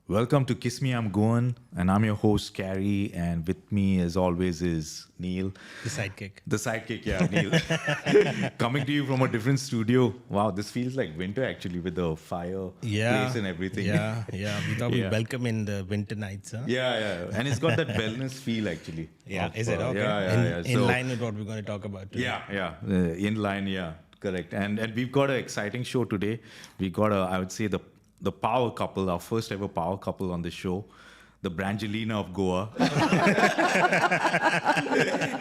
Welcome to Kiss Me, I'm Goan, and I'm your host, Carrie, and with me, as always, is Neil. The sidekick. The sidekick, yeah, Neil. Coming to you from a different studio. Wow, this feels like winter, actually, with the fireplace and everything. Yeah. We thought we'd welcome in the winter nights, huh? Yeah. And it's got that wellness feel, actually. Yeah, of, is it? Okay. Yeah. In line with what we're going to talk about today. Yeah. In line, yeah, correct. And we've got an exciting show today. We got I would say, the power couple, our first ever power couple on the show, the Brangelina of Goa.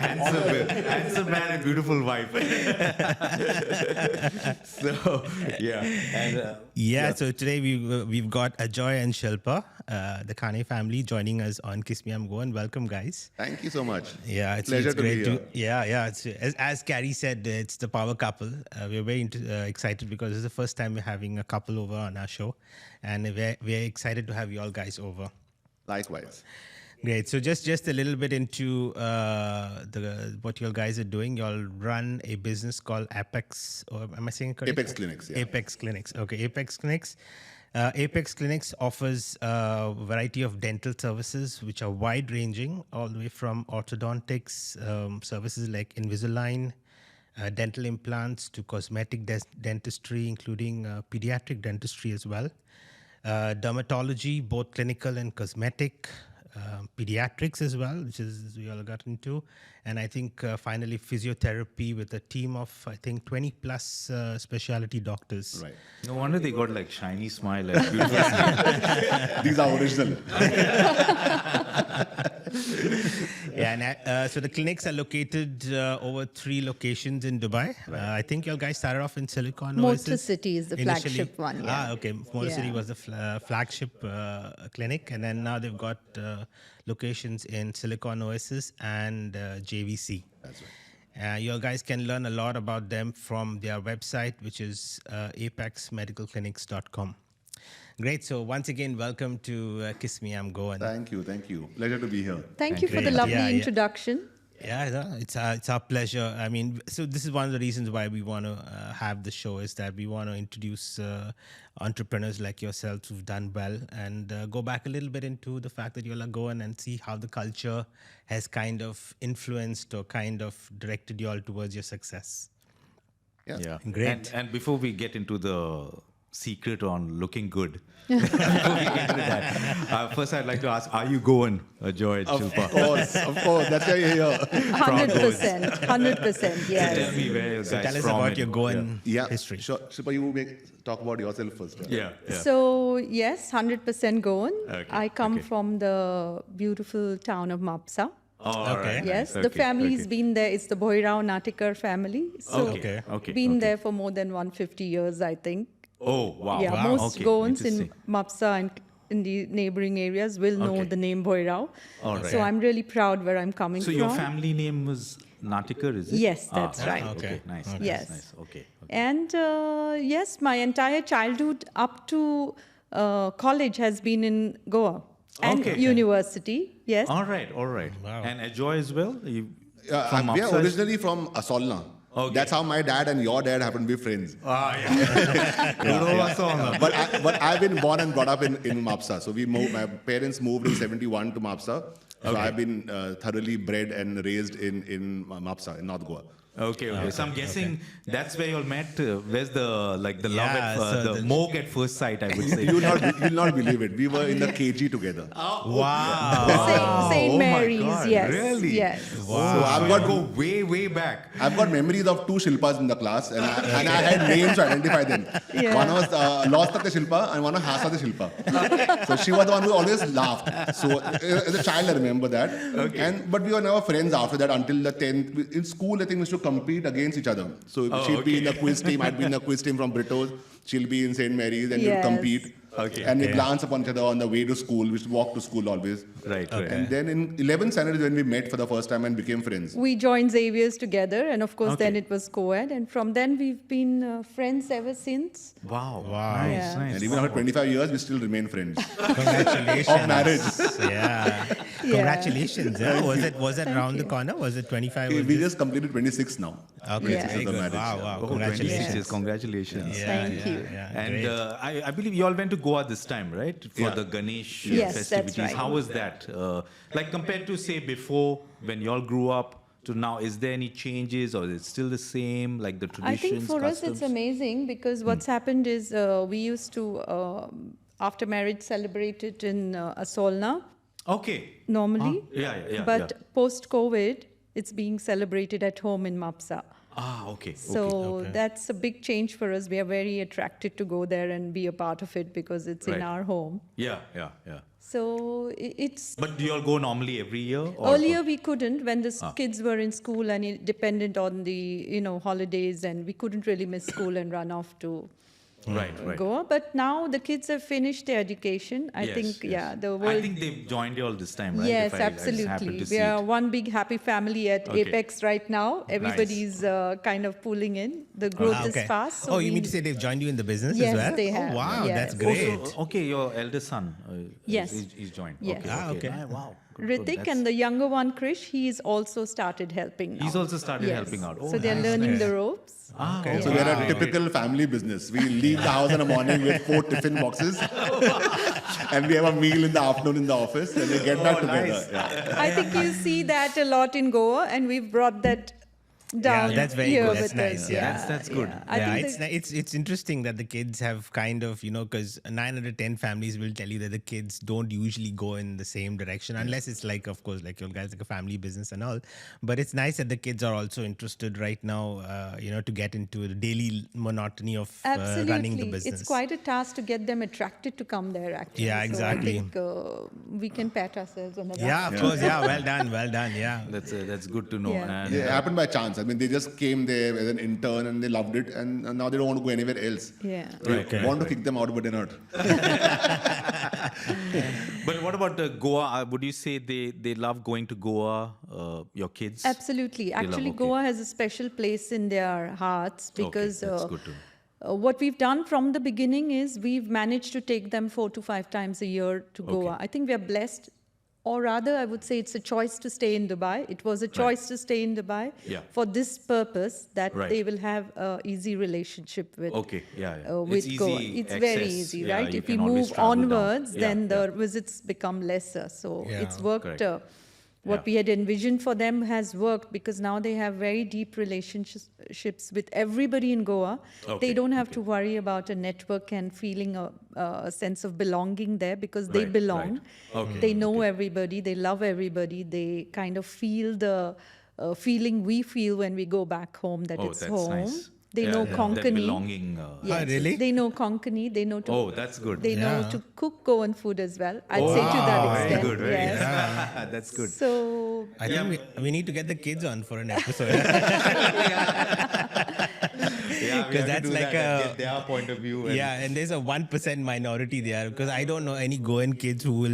handsome man and beautiful wife. So, yeah. So today we've got Ajoy and Shilpa, the Kane family, joining us on Kiss Me I'm Goan. Welcome, guys. Thank you so much. Yeah, Pleasure it's to great be here. Yeah. It's, as Carrie said, it's the power couple. We're very excited because this is the first time we're having a couple over on our show, and we're excited to have you all guys over. Likewise. Great. So just a little bit into what you all guys are doing. You all run a business called Apex, or am I saying it correctly? Apex Clinics, yeah. Apex Clinics. Okay, Apex Clinics. Apex Clinics offers a variety of dental services, which are wide-ranging, all the way from orthodontics, services like Invisalign, dental implants, to cosmetic dentistry, including pediatric dentistry as well. Dermatology, both clinical and cosmetic, pediatrics as well, which is we all got into, and I think finally physiotherapy with a team of 20 plus specialty doctors. Right. No wonder they got like shiny smile and beautiful smile. These are original. Yeah, and so the clinics are located over 3 locations in Dubai. Right. I think you guys started off in Silicon Motor Oasis. City is the initially. flagship one. Yeah. Okay. Motor City Yeah. was the flagship clinic, and then now they've got locations in Silicon Oasis and JVC. That's right. You guys can learn a lot about them from their website, which is apexmedicalclinics.com. Great. So once again, welcome to Kiss Me, I'm Goan. Thank you. Pleasure to be here. Thank you for the Great. lovely Yeah. introduction. Yeah, no, it's our pleasure. I mean, so this is one of the reasons why we want to have the show, is that we want to introduce entrepreneurs like yourselves who've done well, and go back a little bit into the fact that you'll go in and see how the culture has kind of influenced or kind of directed you all towards your success. Yeah. Great. And before we get into the secret on looking good, before we get into that, first I'd like to ask, are you going, Ajoy and Shilpa? Of course. That's why you're here. 100%. 100%. So Yes. tell me where you guys So tell us from about and- your Goan Yeah. history. Sure. Shilpa, you talk about yourself first. Yeah. So, yes, 100% Goan. Okay, I come okay. from the beautiful town of Mapsa. All Okay. right. Yes, nice. the Okay, family's okay. been there. It's the Bhoirao Natikar family. So, Okay. been there for more than 150 years, I think. Oh, wow. Yeah, Wow. most Okay, Goans in interesting. Mapsa and in the neighboring areas will know Okay. the name Bhoirao. All right. So, I'm really proud where I'm coming So from. your family name was Natikar, is it? Yes, that's right. Okay, nice. Okay. Nice, Yes. nice. Okay. And yes, my entire childhood up to college has been in Goa and Okay. university. Yes. All right. Wow. And Ajoy as well? You, We are Mapsa? originally from Asolna. Okay. That's how my dad and your dad happen to be friends. But I've been born and brought up in Mapsa. So my parents moved in 71 to Mapsa. So I've been thoroughly bred and raised in Mapsa, in North Goa. Okay. So I'm guessing that's where you all met. Where's the love Yeah, at so the the- moog at first sight, I would say. You'll not believe it. We were in the KG together. Wow. Saint Oh my Mary's. God, Yes. really? Yes. So I've got to go way back. I've got memories of 2 Shilpas in the class, and I had names to identify them. Yeah. One was Lostak the Shilpa, and one was Hasa the Shilpa. So she was the one who always laughed. So as a child, I remember that. Okay. But we were never friends after that until the 10th. In school, I think we used to compete against each other. So she'd be in the quiz team, I'd be in the quiz team from Britos. She'll be in St. Mary's, and we'd Yes. compete. Okay. And we glance upon each other on the way to school. We used to walk to school always. Right. And then in 11th standard is when we met for the first time and became friends. We joined Xavier's together, and of course, Okay. then it was co-ed, and from then we've been friends ever since. Wow. Wow. Nice. Yeah. And even after 25 years, we still remain friends. Congratulations. Of marriage. Yeah. Congratulations. Yeah. Was it around the corner? Was it 25? We just completed 26 now. Okay, Yeah. very of the good. marriage. Wow. Oh, 20 Congratulations. stitches. Congratulations. Thank you. And great. I believe you all went to Goa this time, right? For Yeah. the Ganesh Yes, that's festivities. right. How was that? Like compared to say before when you all grew up to now, is there any changes or is it still the same? Like the I traditions, think for us customs? it's amazing because what's happened is we used to, after marriage, celebrate it in Asolna Okay. normally. Yeah. But post-COVID, it's being celebrated at home in Mapsa. Okay. So that's a big change for us. We are very attracted to go there and be a part of it because it's in Right. our home. Yeah. So it's But do you all go normally every year? Or, earlier we couldn't when the kids were in school and dependent on the holidays, and we couldn't really miss school and run off to Right. Goa. But now the kids have finished their education. I Yes, think yes. the I world. think they've joined you all this time, right? Yes, If I just happened absolutely. to We see are it. one big happy family at Okay. Apex right now. Everybody's kind of pulling in. The growth is fast. So You we- mean to say they've joined you in the business Yes, as well? they have. Oh, wow, Yes. that's Oh, great. so, okay, your eldest son. Yes. He's joined. Yes. Okay. Wow. Good, Ritik that's- and the younger one, Krish, he's also started helping now. He's also started Yes. helping out. Oh, So they're nice, learning nice. the ropes. Okay. So we're a typical family business. We leave the house in the morning with 4 tiffin boxes, and we have a meal in the afternoon in the office, and we get back together. nice. Yeah. I think you see that a lot in Goa, and we've brought that down that's very here good. with That's nice. us. Yeah. That's good. I think it's interesting that the kids have kind of, because 9 out of 10 families will tell you that the kids don't usually go in the same direction unless it's like, of course, like your guys like a family business and all. But it's nice that the kids are also interested right now, to get into the daily monotony of running the absolutely, business. it's quite a task to get them attracted to come there. Actually, Yeah, exactly. So I think we can pat ourselves on the back. Yeah, of course. Yeah, well done. Yeah. That's good to know. Yeah. And It happened by chance. I mean, they just came there as an intern and they loved it, and now they don't want to go anywhere else. Yeah. We want to kick them out, but they're not. But what about Goa? Would you say they love going to Goa? Your kids? Absolutely. love- Actually, okay. Goa has a special place in their hearts because that's good to know. what we've done from the beginning is we've managed to take them 4 to 5 times a year to Goa. I think we are blessed, or rather, I would say it's a choice to stay in Dubai. It was a choice to stay in Dubai Yeah. for this purpose that Right. they will have an easy relationship with. Okay, yeah. With It's Goa. easy It's very access. easy, Yeah, right? you If we can always move travel down. onwards, Yeah, then yeah. the visits become lesser. So Yeah. it's worked. Correct. What Yeah. we had envisioned for them has worked because now they have very deep relationships with everybody in Goa. Okay, They don't have to worry about a network and feeling a sense of belonging there because they Right, belong. right. Okay, They know everybody. They love everybody. They kind of feel the feeling we feel when we go back home that Oh, it's that's home. nice. They Yeah, know that Konkani. belonging. Yes. really? They know Konkani. They know to. Oh, that's good. They know Yeah. to cook Goan food as well. I'd say to that Very extent. good, very yes. good. That's good. So I think we need to get the kids on for an episode. Yeah, Because that's like get their point of view. And Yeah, and there's a 1% minority there because I don't know any Goan kids who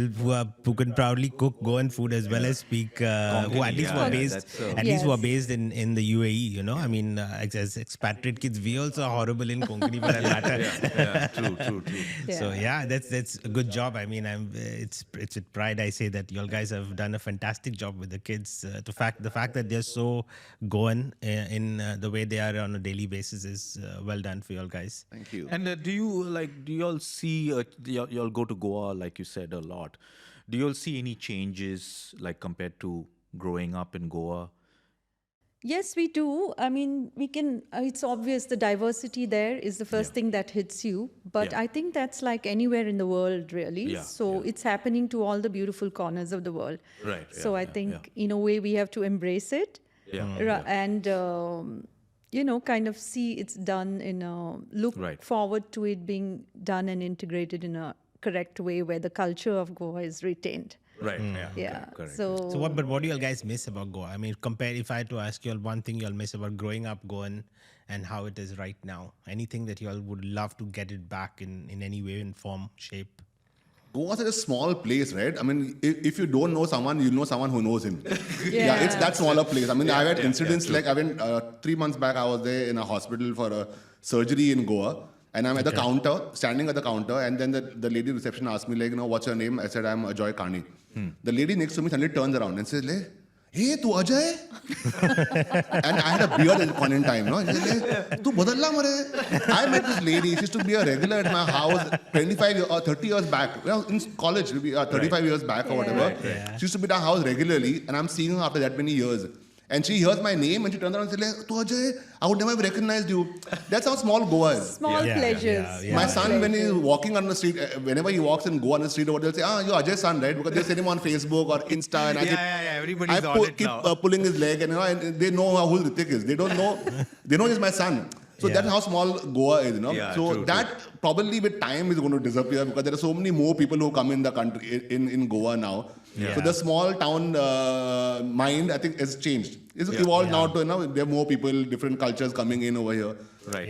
can proudly cook Goan food as well as speak who at least yeah, were based that's, who are Yes. based in the UAE. I mean, as expatriate kids, we also are horrible in Konkani for that matter. yeah, true. So yeah, that's a good job. I mean, it's with pride I say that you all guys have done a fantastic job with the kids. The fact that they're so Goan in the way they are on a daily basis is well done for you all guys. Thank you. And do you all see, you all go to Goa, like you said, a lot. Do you all see any changes, like compared to growing up in Goa? yes, we do. I mean, we can. It's obvious the diversity there is the first thing that hits you. But Yeah. I think that's like anywhere in the world, really. Yeah, So it's happening to all the beautiful corners of the world. Right, So yeah, I yeah, think, in a way, we have to embrace it. Yeah. And kind of see it's done in a look Right. forward to it being done and integrated in a correct way where the culture of Goa is retained. Right. Yeah. Correct. So What do you all guys miss about Goa? I mean, if I had to ask you all one thing you all miss about growing up Goan and how it is right now, anything that you all would love to get it back in any way, in form, shape? Goa is such a small place, right? I mean, if you don't know someone, you know someone who knows him. Yeah, it's that smaller place. I mean, I've had incidents like I went 3 months back. I was there in a hospital for a surgery in Goa, and I'm at the counter, standing at the counter, and then the lady reception asked me like, what's your name? I said I'm Ajoy. The lady next to me suddenly turns around and says, hey, tu Ajay? And I had a beard at the point in time, no? He said, hey, tu badalla mare. I met this lady. She used to be a regular at my house or 30 years back. Well, in college, maybe 35 years back or whatever. She used to be at our house regularly, and I'm seeing her after that many years. And she hears my name and she turns around and says, tu Ajay, I would never have recognized you. That's how small Goa is. Small pleasures. My son, when he's walking on the street, whenever he walks and go on the street, they'll say, you're Ajay's son, right? Because they send him on Facebook or Insta. And everybody's on it keep now. pulling his leg and they know who Ritik is. They don't know. They know he's my son. So that's how small Goa is, Yeah, so true, that probably with time is going to disappear because there are so many more people who come in the country, in Goa now. Yeah. So the small town mind, I think, has changed. It's evolved now to, there are more people, different cultures coming in over here. Right.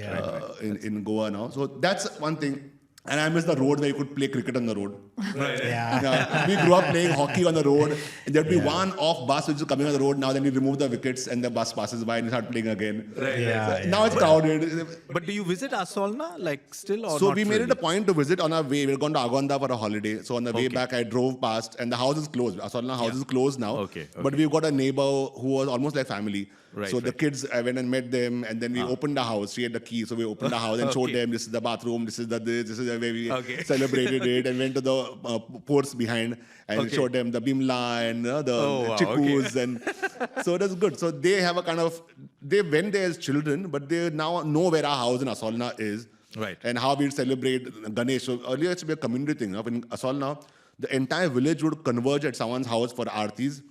In Goa now. So that's one thing. And I miss the road where you could play cricket on the road. Right. Yeah, we grew up playing hockey on the road. And there'd be one off bus which is coming on the road. Now then you remove the wickets and the bus passes by and you start playing again. Right. Now it's crowded. But do you visit Asolna like still or So not we made really? it a point to visit on our way. We're going to Agonda for a holiday. So on the way back, I drove past and the house is closed. Asolna house is closed now. Okay. But we've got a neighbor who was almost like family. Right, so the kids, I went and met them and then we opened the house. She had the key. So we opened the house and showed them this is the bathroom, this is the way we celebrated it and went to the ports behind and showed them the bimla and the chikkus. And so that's good. So they have a kind of, they went there as children, but they now know where our house in Asolna is. Right. And how we celebrate Ganesh. So earlier it used to be a community thing. In Asolna, the entire village would converge at someone's house for aartis.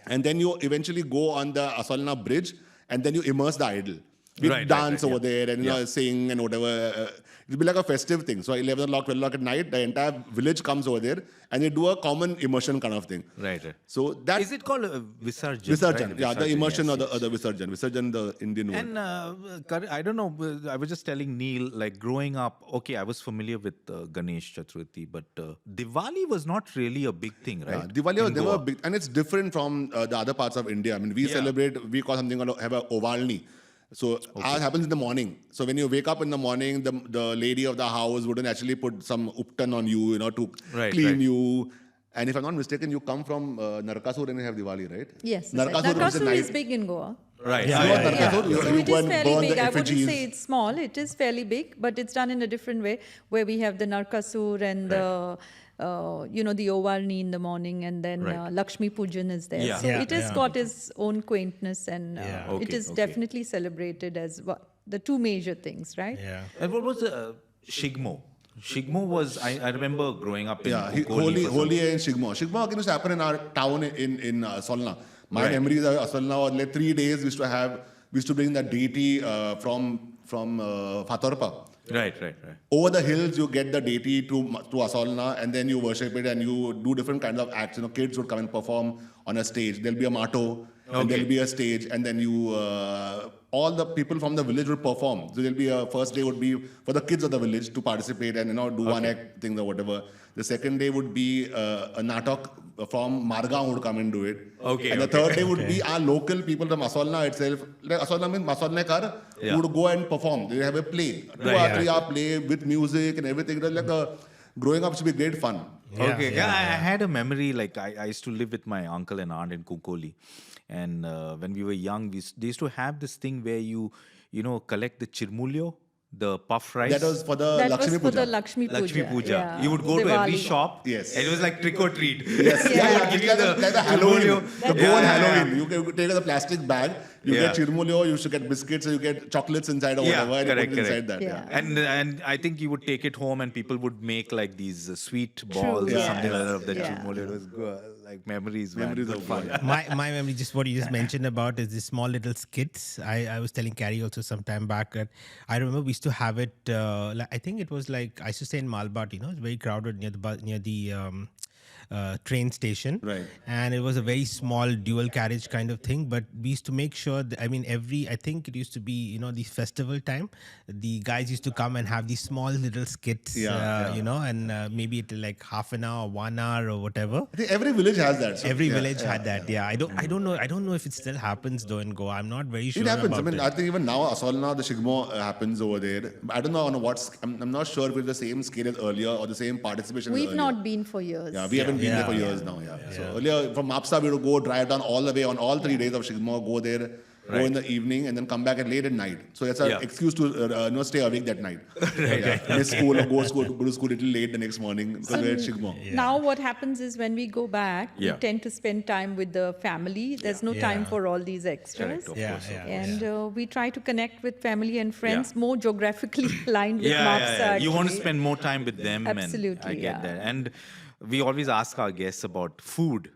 And then you eventually go on the Asolna bridge and then you immerse the idol. We dance over there and sing and whatever. It'll be like a festive thing. So 11 o'clock, 12 o'clock at night, the entire village comes over there and they do a common immersion kind of thing. Right. So that Is it called Visarjan? Visarjan. Right? Yeah, the immersion yes, or the Visarjan. Visarjan, the Indian word. And I don't know, I was just telling Neil, like growing up, okay, I was familiar with Ganesh Chaturthi, but Diwali was not really a big thing, right? Yeah, Diwali was In never Goa. big, and it's different from the other parts of India. I mean, we celebrate, we call something called have a Ovalni. So ours happens in the morning. So when you wake up in the morning, the lady of the house wouldn't actually put some uptan on you, to clean you. And if I'm not mistaken, you come from Narkasur and you have Diwali, right? Yes. Narkasur is big in Goa. Right. Narkasur, you So it go is and fairly burn big. the I wouldn't effigies. say it's small. It is fairly big, but it's done in a different way, where we have the Narkasur and the Ovarni in the morning, and then Lakshmi Pujan is there. Yeah. So it has got its own quaintness, and it is definitely celebrated as the two major things, right? Yeah. And what was Shigmo? Shigmo was, I remember growing up in Holi and Shigmo. Shigmo again used to happen in our town in Solna. My memories of Solna was like 3 days we used to bring the deity from Fatorpa. Right. Over the hills, you get the deity to Asolna and then you worship it and you do different kinds of acts. Kids would come and perform on a stage. There'll be a matto and there'll be a stage and then all the people from the village would perform. So there'll be a first day would be for the kids of the village to participate and do one act thing or whatever. The second day would be a natak from Margaon would come and do it. And the third day would be our local people from Asolna itself. Like Asolna means Masolnekar who would go and perform. They have a play, 2-hour, 3-hour play with music and everything. It was like growing up should be great fun. I had a memory, like I used to live with my uncle and aunt in Kukoli. And when we were young, they used to have this thing where you collect the chirmulyo, the puff rice. That was for the Lakshmi Puja. Lakshmi Puja. Yeah. You would go to every Diwali. shop. Yes. And it was like trick or treat. Yes. Give you like the Halloween. The Goan Halloween. You can take the plastic bag. You get chirmulyo, you should get biscuits, you get chocolates inside or whatever, and you put it inside that. Yeah. And I think you would take it home and people would make like these sweet balls or something like that of the chirmulyo. It was good. Like memories of fun. my memory, just what you just mentioned about is this small little skits. I was telling Carrie also some time back that I remember we used to have it. I think it was like I used to stay in Malbat. It's very crowded near the train station, right? And it was a very small dual carriage kind of thing. But we used to make sure that, I think it used to be the festival time. The guys used to come and have these small little skits, and maybe it like half an hour, 1 hour, or whatever. I think every village has that. So Every village had that. Yeah, I don't know if it still happens though in Goa. I'm not very sure. It happens. About I think even now, Asolna, the Shigmo happens over there. I don't know on I'm not sure if it's the same scale as earlier or the same participation as We've earlier. not been for years. Yeah, we haven't haven't been there for years now. So earlier from Mapsa we would go drive down all the way on all 3 days of Shigmo, go there, go in the evening, and then come back at late at night. So that's an excuse to stay awake that night. Miss school or go to school a little late the next morning because we're at Shigmo. Now what happens is when we go back, we tend to spend time with the family. There's no time for all these extras. And we try to connect with family and friends more geographically aligned with Mapsa. You want to spend more time with them. Absolutely, And I get that. And we always ask our guests about food.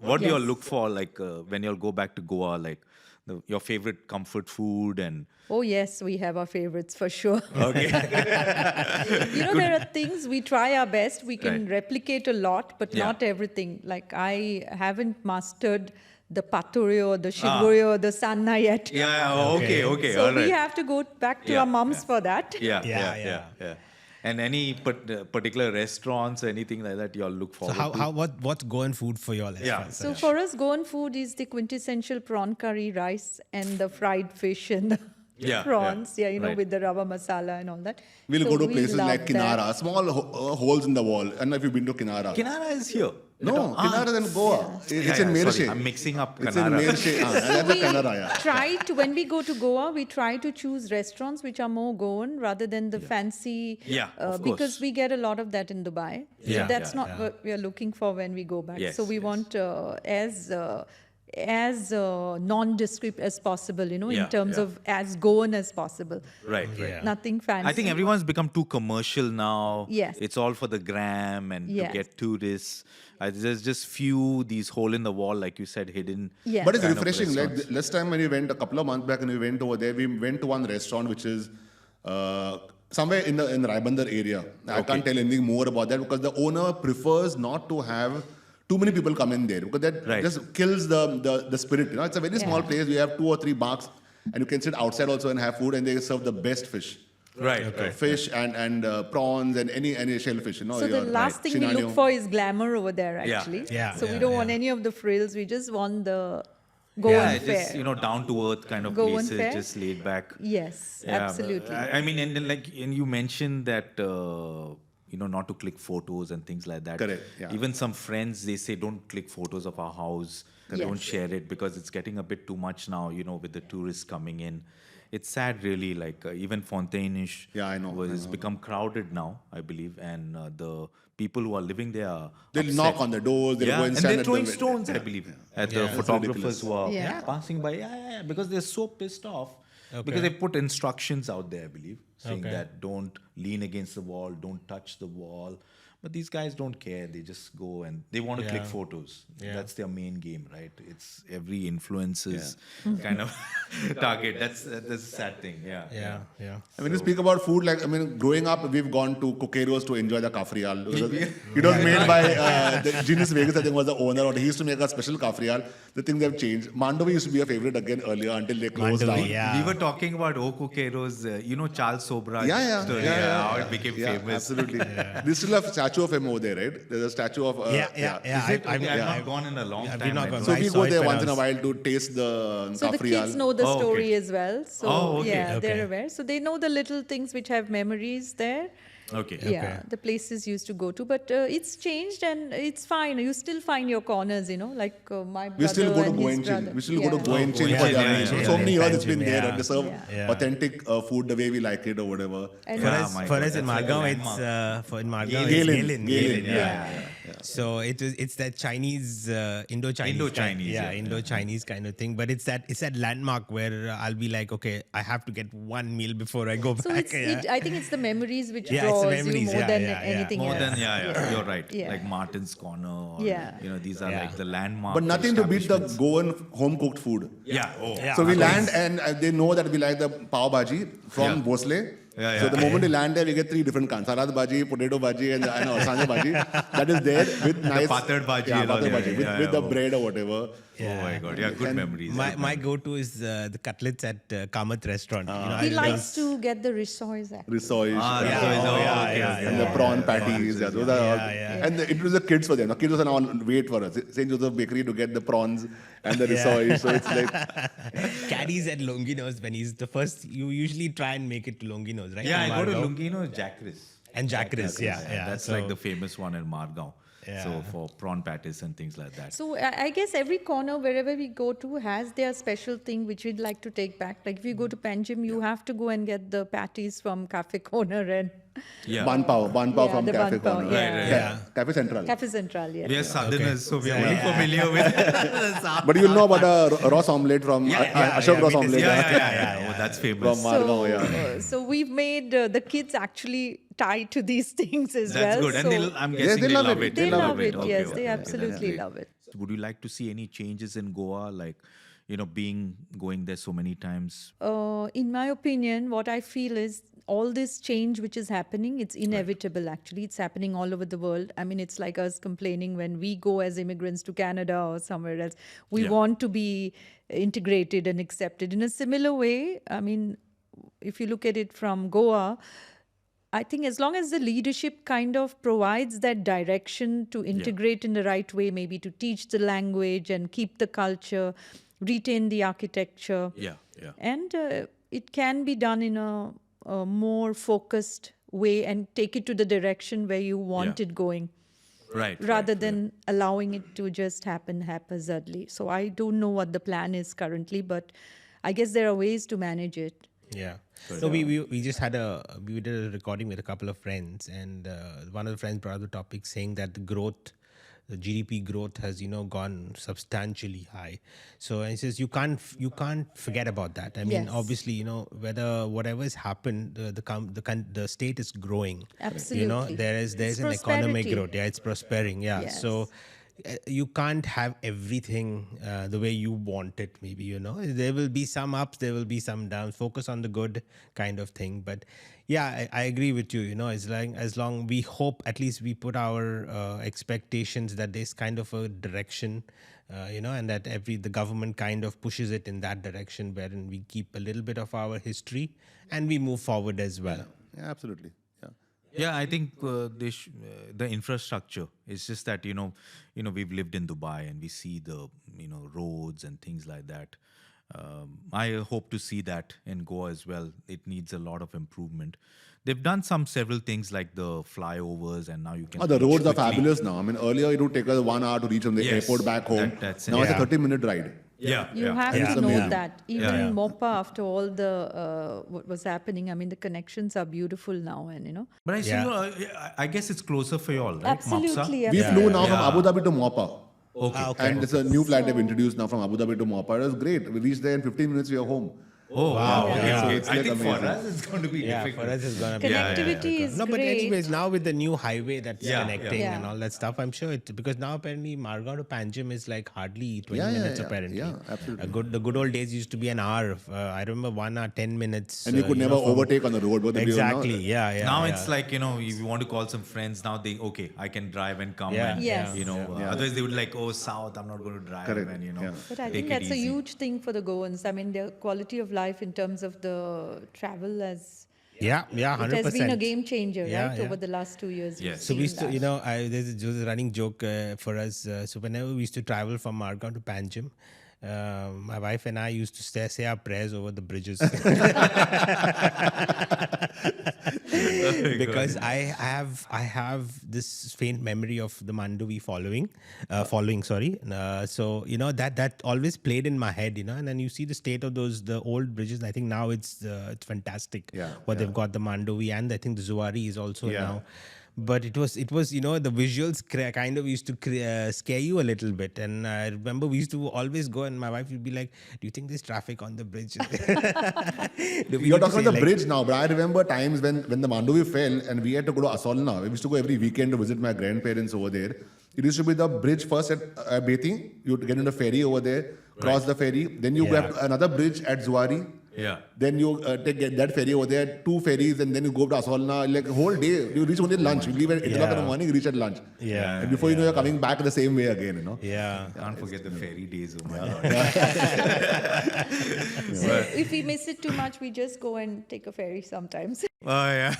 What do you all look for, like when you all go back to Goa, like your favorite comfort food? And Oh yes, we have our favorites for sure. okay, There are things we try our best. We can replicate a lot, but not everything. Like I haven't mastered the pature or the shigure or the sanna yet. okay, So all right. we have to go back to our mums for that. Yeah. And any particular restaurants or anything like that you all look So forward to? what's Goan food for you all? So for us, Goan food is the quintessential prawn curry rice and the fried fish and the prawns, with the rava masala and all that. We'll So go to we places love like that. Kinara, small holes in the wall. I don't know if you've been to Kinara. Kinara is here. No, Kinara is in Goa. It's in sorry, Mershe. I'm mixing up It's in Kanara. Mershe. That's the Kinara, Try to, when we go to Goa, we try to choose restaurants which are more Goan rather than the fancy, of because course. we get a lot of that in Dubai. So that's not what we are looking for when we go back. Yes, So we want as nondescript as possible, in terms of as Goan as possible. Right. Nothing fancy. I think everyone's become too commercial now. Yes. It's all for the gram and Yes. to get tourists. There's just few, these hole in the wall, like you said, hidden. Yes. But it's kind of refreshing. Like restaurants. last time when we went, a couple of months back, and we went over there, we went to one restaurant which is somewhere in the Raibandar area. I can't tell anything more about that because the owner prefers not to have too many people come in there because that just kills the spirit. It's a very small place. We have 2 or 3 bars, and you can sit outside also and have food, and they serve the best fish. Right. Fish and prawns and any shellfish. So the last thing we look for is glamour over there, actually. So we don't want any of the frills. We just want the Goan fare. just down to earth kind of Goan places, fare. just laid back. Yes, absolutely. I mean, and you mentioned that not to click photos and things like that. Correct, yeah. Even some friends, they say don't click photos of our house, don't Yes. share it because it's getting a bit too much now. With the tourists coming in. It's sad, really. Like even Fontaine-ish I know. become crowded now, I believe, and the people who are living there are They'll upset. knock on the doors. They'll go and And stand they're at throwing the stones, I believe, at the That's photographers ridiculous. who are Yeah. passing by. Because they're so pissed off. Because they put instructions out there, I believe, saying that don't lean against the wall, don't touch the wall. But these guys don't care. They just go and they want to click photos. That's their main game, right? It's every influencer's kind of target. That's a sad thing. Yeah. And when you speak about food, growing up, we've gone to Coqueros to enjoy the kafrial. It was made by the Genius Vegas, I think, was the owner, or he used to make a special kafrial. The things have changed. Mandovi used to be a favorite again earlier until they closed Mandovi, down. We were talking about Coqueros, Charles Sobra's story, Yeah. how it became famous. Absolutely. They still have a statue of him over there, right? There's a statue of... Is it? I've not gone in a long I've time. not I gone. don't So I we saw go it there when I once in a was- while to taste the So the kafrial. kids know the Oh, story okay. as well. So Okay. they're aware. So they know the little things which have memories there. Okay. Yeah, the places used to go to, but it's changed and it's fine. You still find your corners, like my brother We still go to and his Goan Chin. brother. We still go to Goan Chin Goan for Chin, their yeah, So many years it's been Panjim, there. yeah. And they serve Yeah. authentic food the way we like it or whatever. And For Yeah, us, my for God, us in that's like a Margao, it's Galen. Galen. Yeah. So it's that Chinese, Indo-Chinese, Indo-Chinese, yeah, Indo-Chinese kind of thing. But it's that landmark where I'll be like, okay, I have to get one meal before I go so back. I think it's the memories which Yeah, it's the draws you memories, more yeah, than yeah, yeah. anything More else. than, you're right. Yeah. Like Martin's Corner. Or, Yeah. These are Yeah. like the landmark. But nothing to beat the establishments. Goan home cooked food. Yeah. Yeah. So we Of land and they know that we like the pav bhaji from Bhosle. Yeah, So yeah. the moment we land there, we get 3 different kinds. Salad bhaji, potato bhaji, and sanja bhaji. That is there with nice... patad bhaji Yeah, and all patad that. bhaji. Yeah, With the yeah. bread or whatever. Oh my God. Yeah, good memories. My go-to is the cutlets at Kamath restaurant. He likes to get the rissois. Rissois. yeah. And the prawn patties. Yeah, those are all. yeah. And it was the kids for them. The kids was on wait for us. St. Joseph Bakery to get the prawns and the rissois. So it's like... Caddies at Longinos when he's the first. You usually try and make it to Longinos, right? Yeah, In I go to Margao. Lungino Jacris. And Jacris, yeah. That's So- like the famous one in Margao. So for prawn patties and things like that. So I guess every corner, wherever we go to, has their special thing which we'd like to take back. Like if you go to Panjim, you have to go and get the patties from Cafe Corner and Bun pav from the Cafe bun pav, Corner. yeah. Cafe Central. Cafe Central, yeah. We are Southerners, so we are very familiar with But you'll know about a Ross omelette from Ashok Ross omelette. Oh, that's famous. From Margao, So we've made the kids actually tied to these things as That's well. good. So And I'm guessing they they love love it. it. they love it, Okay, yes. okay, They okay. absolutely That's love great. it. Would you like to see any changes in Goa, like, going there so many times? In my opinion, what I feel is all this change which is happening, it's inevitable actually. It's happening all over the world. I mean, it's like us complaining when we go as immigrants to Canada or somewhere else. We want to be integrated and accepted. In a similar way, I mean, if you look at it from Goa, I think as long as the leadership kind of provides that direction to integrate in the right way, maybe to teach the language and keep the culture, retain the architecture. And it can be done in a more focused way and take it to the direction where you want it going. Rather than allowing it to just happen haphazardly. So I don't know what the plan is currently, but I guess there are ways to manage it. Yeah. So we just had we did a recording with a couple of friends, and one of the friends brought up the topic saying that the GDP growth has gone substantially high. So and he says you can't forget about that. I mean, obviously whatever has happened, the state is growing. Absolutely. There's an economic growth. Yeah, it's prospering. Yeah. Yes. So you can't have everything the way you want it. Maybe there will be some ups, there will be some downs. Focus on the good kind of thing. But yeah, I agree with you. As long we hope, at least we put our expectations that there's kind of a direction, and that the government kind of pushes it in that direction, wherein we keep a little bit of our history and we move forward as well. Yeah, absolutely. Yeah, I think the infrastructure. It's just that we've lived in Dubai and we see the roads and things like that. I hope to see that in Goa as well. It needs a lot of improvement. They've done several things like the flyovers, and now you can. The roads are quickly. fabulous now. I mean, earlier it would take us 1 hour to reach from the airport back home. That's Now it's a 30-minute ride. You have It's to know amazing. that. Even Mopa, after all the what was happening, I mean, the connections are beautiful now, and But I see. I guess it's closer for you all, right? Absolutely. Mapsa? We flew now from Abu Dhabi to Mopa. Okay. And it's a new flight they've introduced now from Abu Dhabi to Mopa. It was great. We reached there in 15 minutes, we are home. Oh, wow. Okay. Yeah. So It's I like think for amazing. us it's going to be difficult. For us it's gonna be connectivity is no, but great. anyways, now with the new highway that's connecting Yeah. and all that stuff, I'm sure because now apparently Margao to Panjim is like hardly 20 minutes apparently. Yeah, absolutely. The good old days used to be an hour. I remember 1 hour 10 minutes. And you could never overtake on the road. But Exactly. Yeah. Now it's like, if you want to call some friends, now I can drive and come. Yeah. And, Yes. Otherwise they would like, south, I'm not going to drive. Correct. And, But I take think it that's a easy. huge thing for the Goans. I mean, their quality of life in terms of the travel has Yeah, 100%. it has been a game changer, Yeah, right? yeah. Over the last 2 years. Yes. we've So we seen used to, that. there's a running joke for us. So whenever we used to travel from Margao to Panjim, my wife and I used to say our prayers over the bridges. Because I have this faint memory of the Mandovi following. So that always played in my head, and then you see the state of the old bridges. I think now it's fantastic. They've got the Mandovi, and I think the Zuari is also now. But it was the visuals kind of used to scare you a little bit. And I remember we used to always go, and my wife would be like, "Do you think there's traffic on the bridge?" You're talking about the bridge now, but I remember times when the Mandovi fell and we had to go to Asolna. We used to go every weekend to visit my grandparents over there. It used to be the bridge first at Bethi. You would get on the ferry over there, cross the ferry. Then you have another bridge at Zuari. Yeah. Then you get that ferry over there, 2 ferries, and then you go to Asolna. Like a whole day, you reach only lunch. You leave at 8 o'clock in the morning, you reach at lunch. Yeah. And before you know, you're coming back the same way again, Yeah. Can't forget the ferry days. Oh my God. So if we miss it too much, we just go and take a ferry sometimes. Oh, yeah.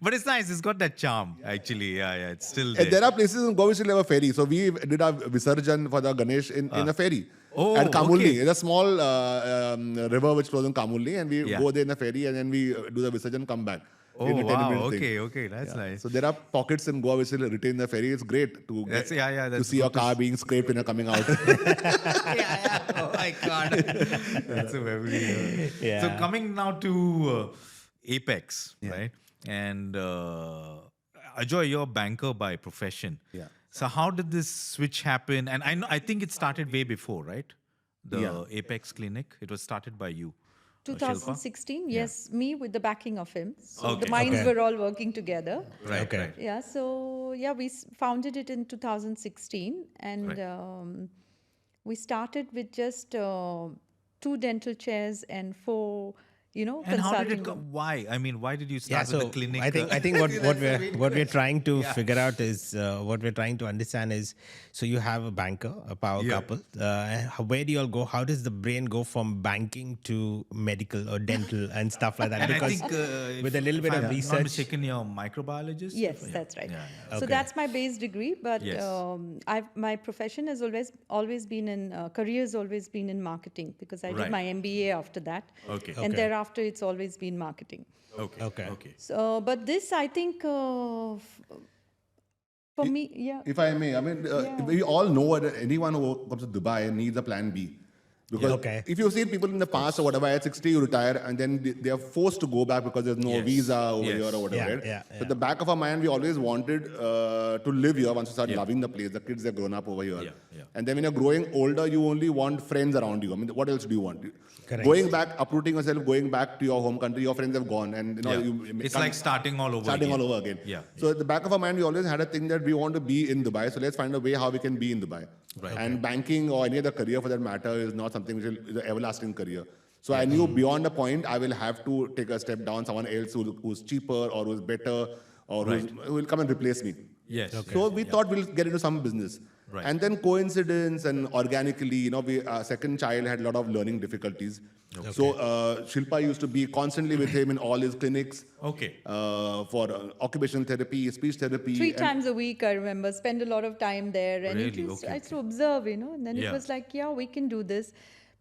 But it's nice. It's got that charm, actually. Yeah. It's still there. And there are places in Goa which still have a ferry. So we did our Visarjan for the Ganesh in a ferry. Oh, at Kamulli. okay. It's a small river which flows in Kamulli, and we go there in a ferry and then we do the Visarjan, come back. Oh, in a 10-minute wow. thing. Okay. That's nice. So there are pockets in Goa which will retain the ferry. It's great to That's to see your good to car being scraped when you're coming out. Oh my God. That's a memory. Yeah. So coming now to Apex, right? And Ajoy, you're a banker by profession. Yeah. So how did this switch happen? And I think it started way before, right? The Yeah. Apex Clinic. It was started by you. Shilpa? 2016, yes, me with the backing of him. So Okay. the minds Okay. were all working together. Right. Okay. Right. Yeah, so yeah, we founded it in 2016, and Right. we started with just 2 dental chairs and 4, And how did consulting it go? rooms. Why? I mean, why did you Yeah, start so with the clinic? I think what we're trying to Yeah. figure out is what we're trying to understand is, so you have a banker, a power Yeah. couple. Where do you all go? How does the brain go from banking to medical or dental and stuff like that? And Because I think with a little bit if of I'm not research, mistaken, you're a microbiologist. Yes, Yeah. that's right. Yeah. So Okay. that's my base degree, but Yes. my profession has always been in career has always been in marketing, because I Right. did my MBA after that, Okay. and Okay. thereafter it's always been marketing. Okay. Okay. So, but this, I think, for me, yeah. If I may, I mean, Yeah. we all know that anyone who comes to Dubai needs a plan B. Because Okay. if you've seen people in the past or whatever, at 60 you retire and then they are forced to go back because there's no Yes. visa over Yes. here or whatever. Yeah, Right? yeah, So yeah. at the back of our mind, we always wanted to live here once you start Yeah. loving the place. The kids have grown up over here. Yeah. And then when you're growing older, you only want friends around you. I mean, what else do you want? Correct. Going back, uprooting yourself, going back to your home country, your friends have gone. And Yeah. you It's can't- like starting all over starting again. all over again. Yeah. So at the back of our mind, we always had a thing that we want to be in Dubai. So let's find a way how we can be in Dubai. Right. And banking or any other career for that matter is not something which is an everlasting career. So I knew beyond a point, I will have to take a step down, someone else who's cheaper or who's better or who will come and replace me. Yes. So we thought we'll get into some business. Right. And then coincidence and organically, our second child had a lot of learning difficulties. So Shilpa used to be constantly with him in all his clinics. Okay. For occupational therapy, speech therapy. 3 and- times a week, I remember, spend a lot of time there, and Really? I used to observe, and then Yeah. it was like, yeah, we can do this,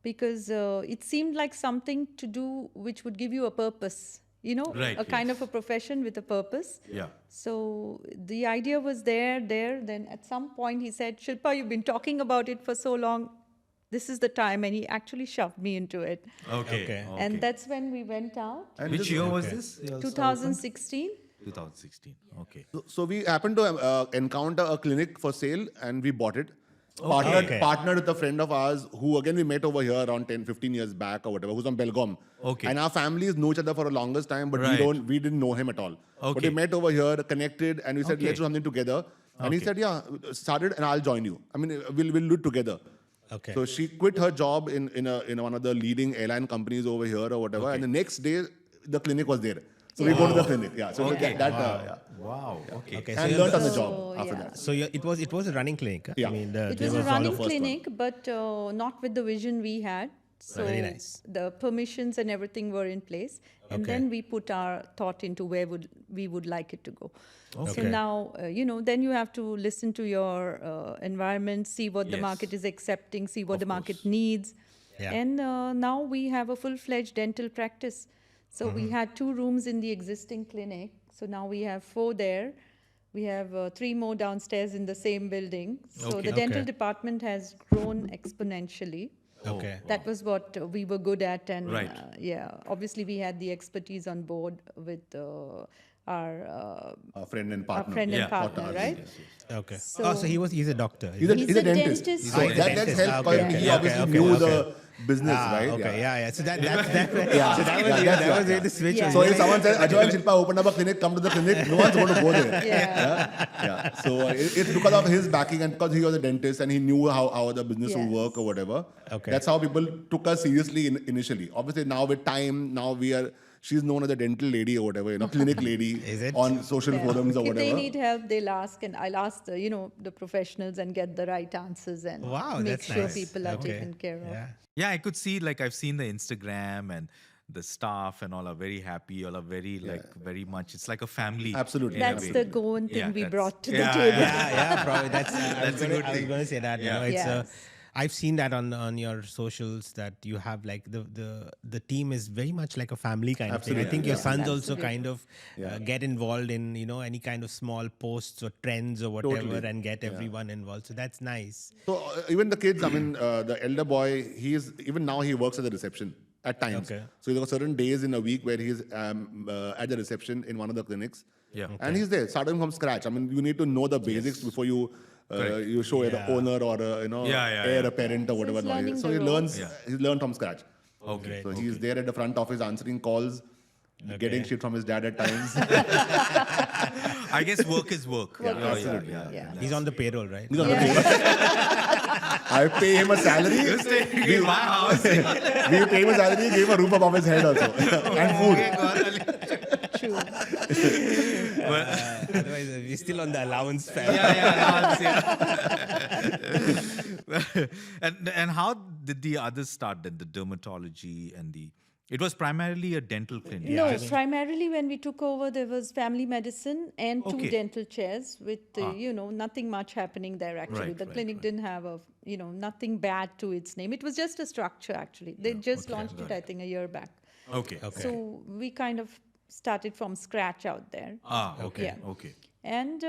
because it seemed like something to do which would give you a purpose, Right, a kind of a profession with a purpose. Yeah. So the idea was there. Then at some point he said, Shilpa, you've been talking about it for so long. This is the time. And he actually shoved me into it. Okay. And that's when we went out. and Which this- year was this? You also 2016. opened? 2016. Okay. So we happened to encounter a clinic for sale and we bought it. Okay. Partnered with a friend of ours who again we met over here around 10, 15 years back or whatever, who's from Belgaum. Okay. And our families know each other for the longest time, but Right. we didn't know him at all. But Okay. we met over here, connected, and we said, Okay. let's do something together. And he Okay. said, yeah, started and I'll join you. I mean, we'll do it together. Okay. So she quit her job in one of the leading airline companies over here or whatever, and the next day the clinic was there. So we go to the clinic. Yeah. So Okay. yeah. Wow. Okay. Okay. And So learned on the So, job after yeah. that. So it was a running clinic. Huh? Yeah. I mean, It there was a all running the- first one. clinic, but not with the vision we had. So Very nice. the permissions and everything were in place, and Okay. then we put our thought into where we would like it to go. So Okay. now, then you have to listen to your environment, see what the Yes. market is accepting, see what Of the market course. needs. Yeah. And now we have a full-fledged dental practice. So we had 2 rooms in the existing clinic. So now we have 4 there. We have 3 more downstairs in the same building. So Okay. the dental Okay. department has grown exponentially. Okay. That was what we were good at, and Right. obviously we had the expertise on board with our Friend and our partner. friend Yeah. and partner, Partner, right? Okay. So- he's a doctor. He's a dentist. dentist. So he's a that dentist. helped because Okay, he okay, obviously okay, knew okay. the business, right? Okay. Yeah. So that Yeah. so that was Yeah. where the switch. Yeah. was. So if someone says, Ajoy and Shilpa opened up a clinic, come to the clinic, no one's going to go there. Yeah. Yeah. So it's because of his backing and because he was a dentist and he knew how the business would Yes. work or whatever. Okay. That's how people took us seriously initially. Obviously, now with time, she's known as a dental lady or whatever, clinic lady Is it? on social Yeah. forums or If they whatever. need help, they'll ask, and I'll ask the professionals and get the right answers and Wow, make that's sure nice. people are Okay. taken care of. Yeah. Yeah, I could see, like, I've seen the Instagram and the staff and all are very happy. All are very much. It's like a family. Absolutely. in a That's way. the Goan thing Yeah, we that's- brought to the yeah, table. Yeah, probably. That's That's a good I was thing. going to say that. Yeah. It's Yes. I've seen that on your socials that you have like the team is very much like a family kind of thing. I think your sons also kind of get involved in any kind of small posts or trends or whatever and get everyone involved. So that's nice. So even the kids, I mean, the elder boy, even now he works at the reception at times. Okay. So there are certain days in a week where he's at the reception in one of the clinics. Yeah. Okay. And he's there, starting from scratch. I mean, you need to know the basics before you you show the owner or a parent or whatever. So he learns. He's learned from scratch. Okay. So he's there at the front office answering calls, getting shit from his dad at times. I guess work is work. Absolutely. He's on the payroll, right? He's on the payroll. I pay him a salary. You're staying in my house. We pay him a salary, gave a roof above his head also, and food. True. Otherwise, we're still on the allowance fare. And how did the others start then? The dermatology and the... It was primarily a dental clinic. No, primarily when we took over, there was family medicine and two Okay. dental chairs with, nothing much happening there actually. Right, the right, clinic didn't have nothing bad to its name. It was just a structure actually. They just launched it, I think, a year back. Okay. So we kind of started from scratch out there. Okay. Yeah. Okay. And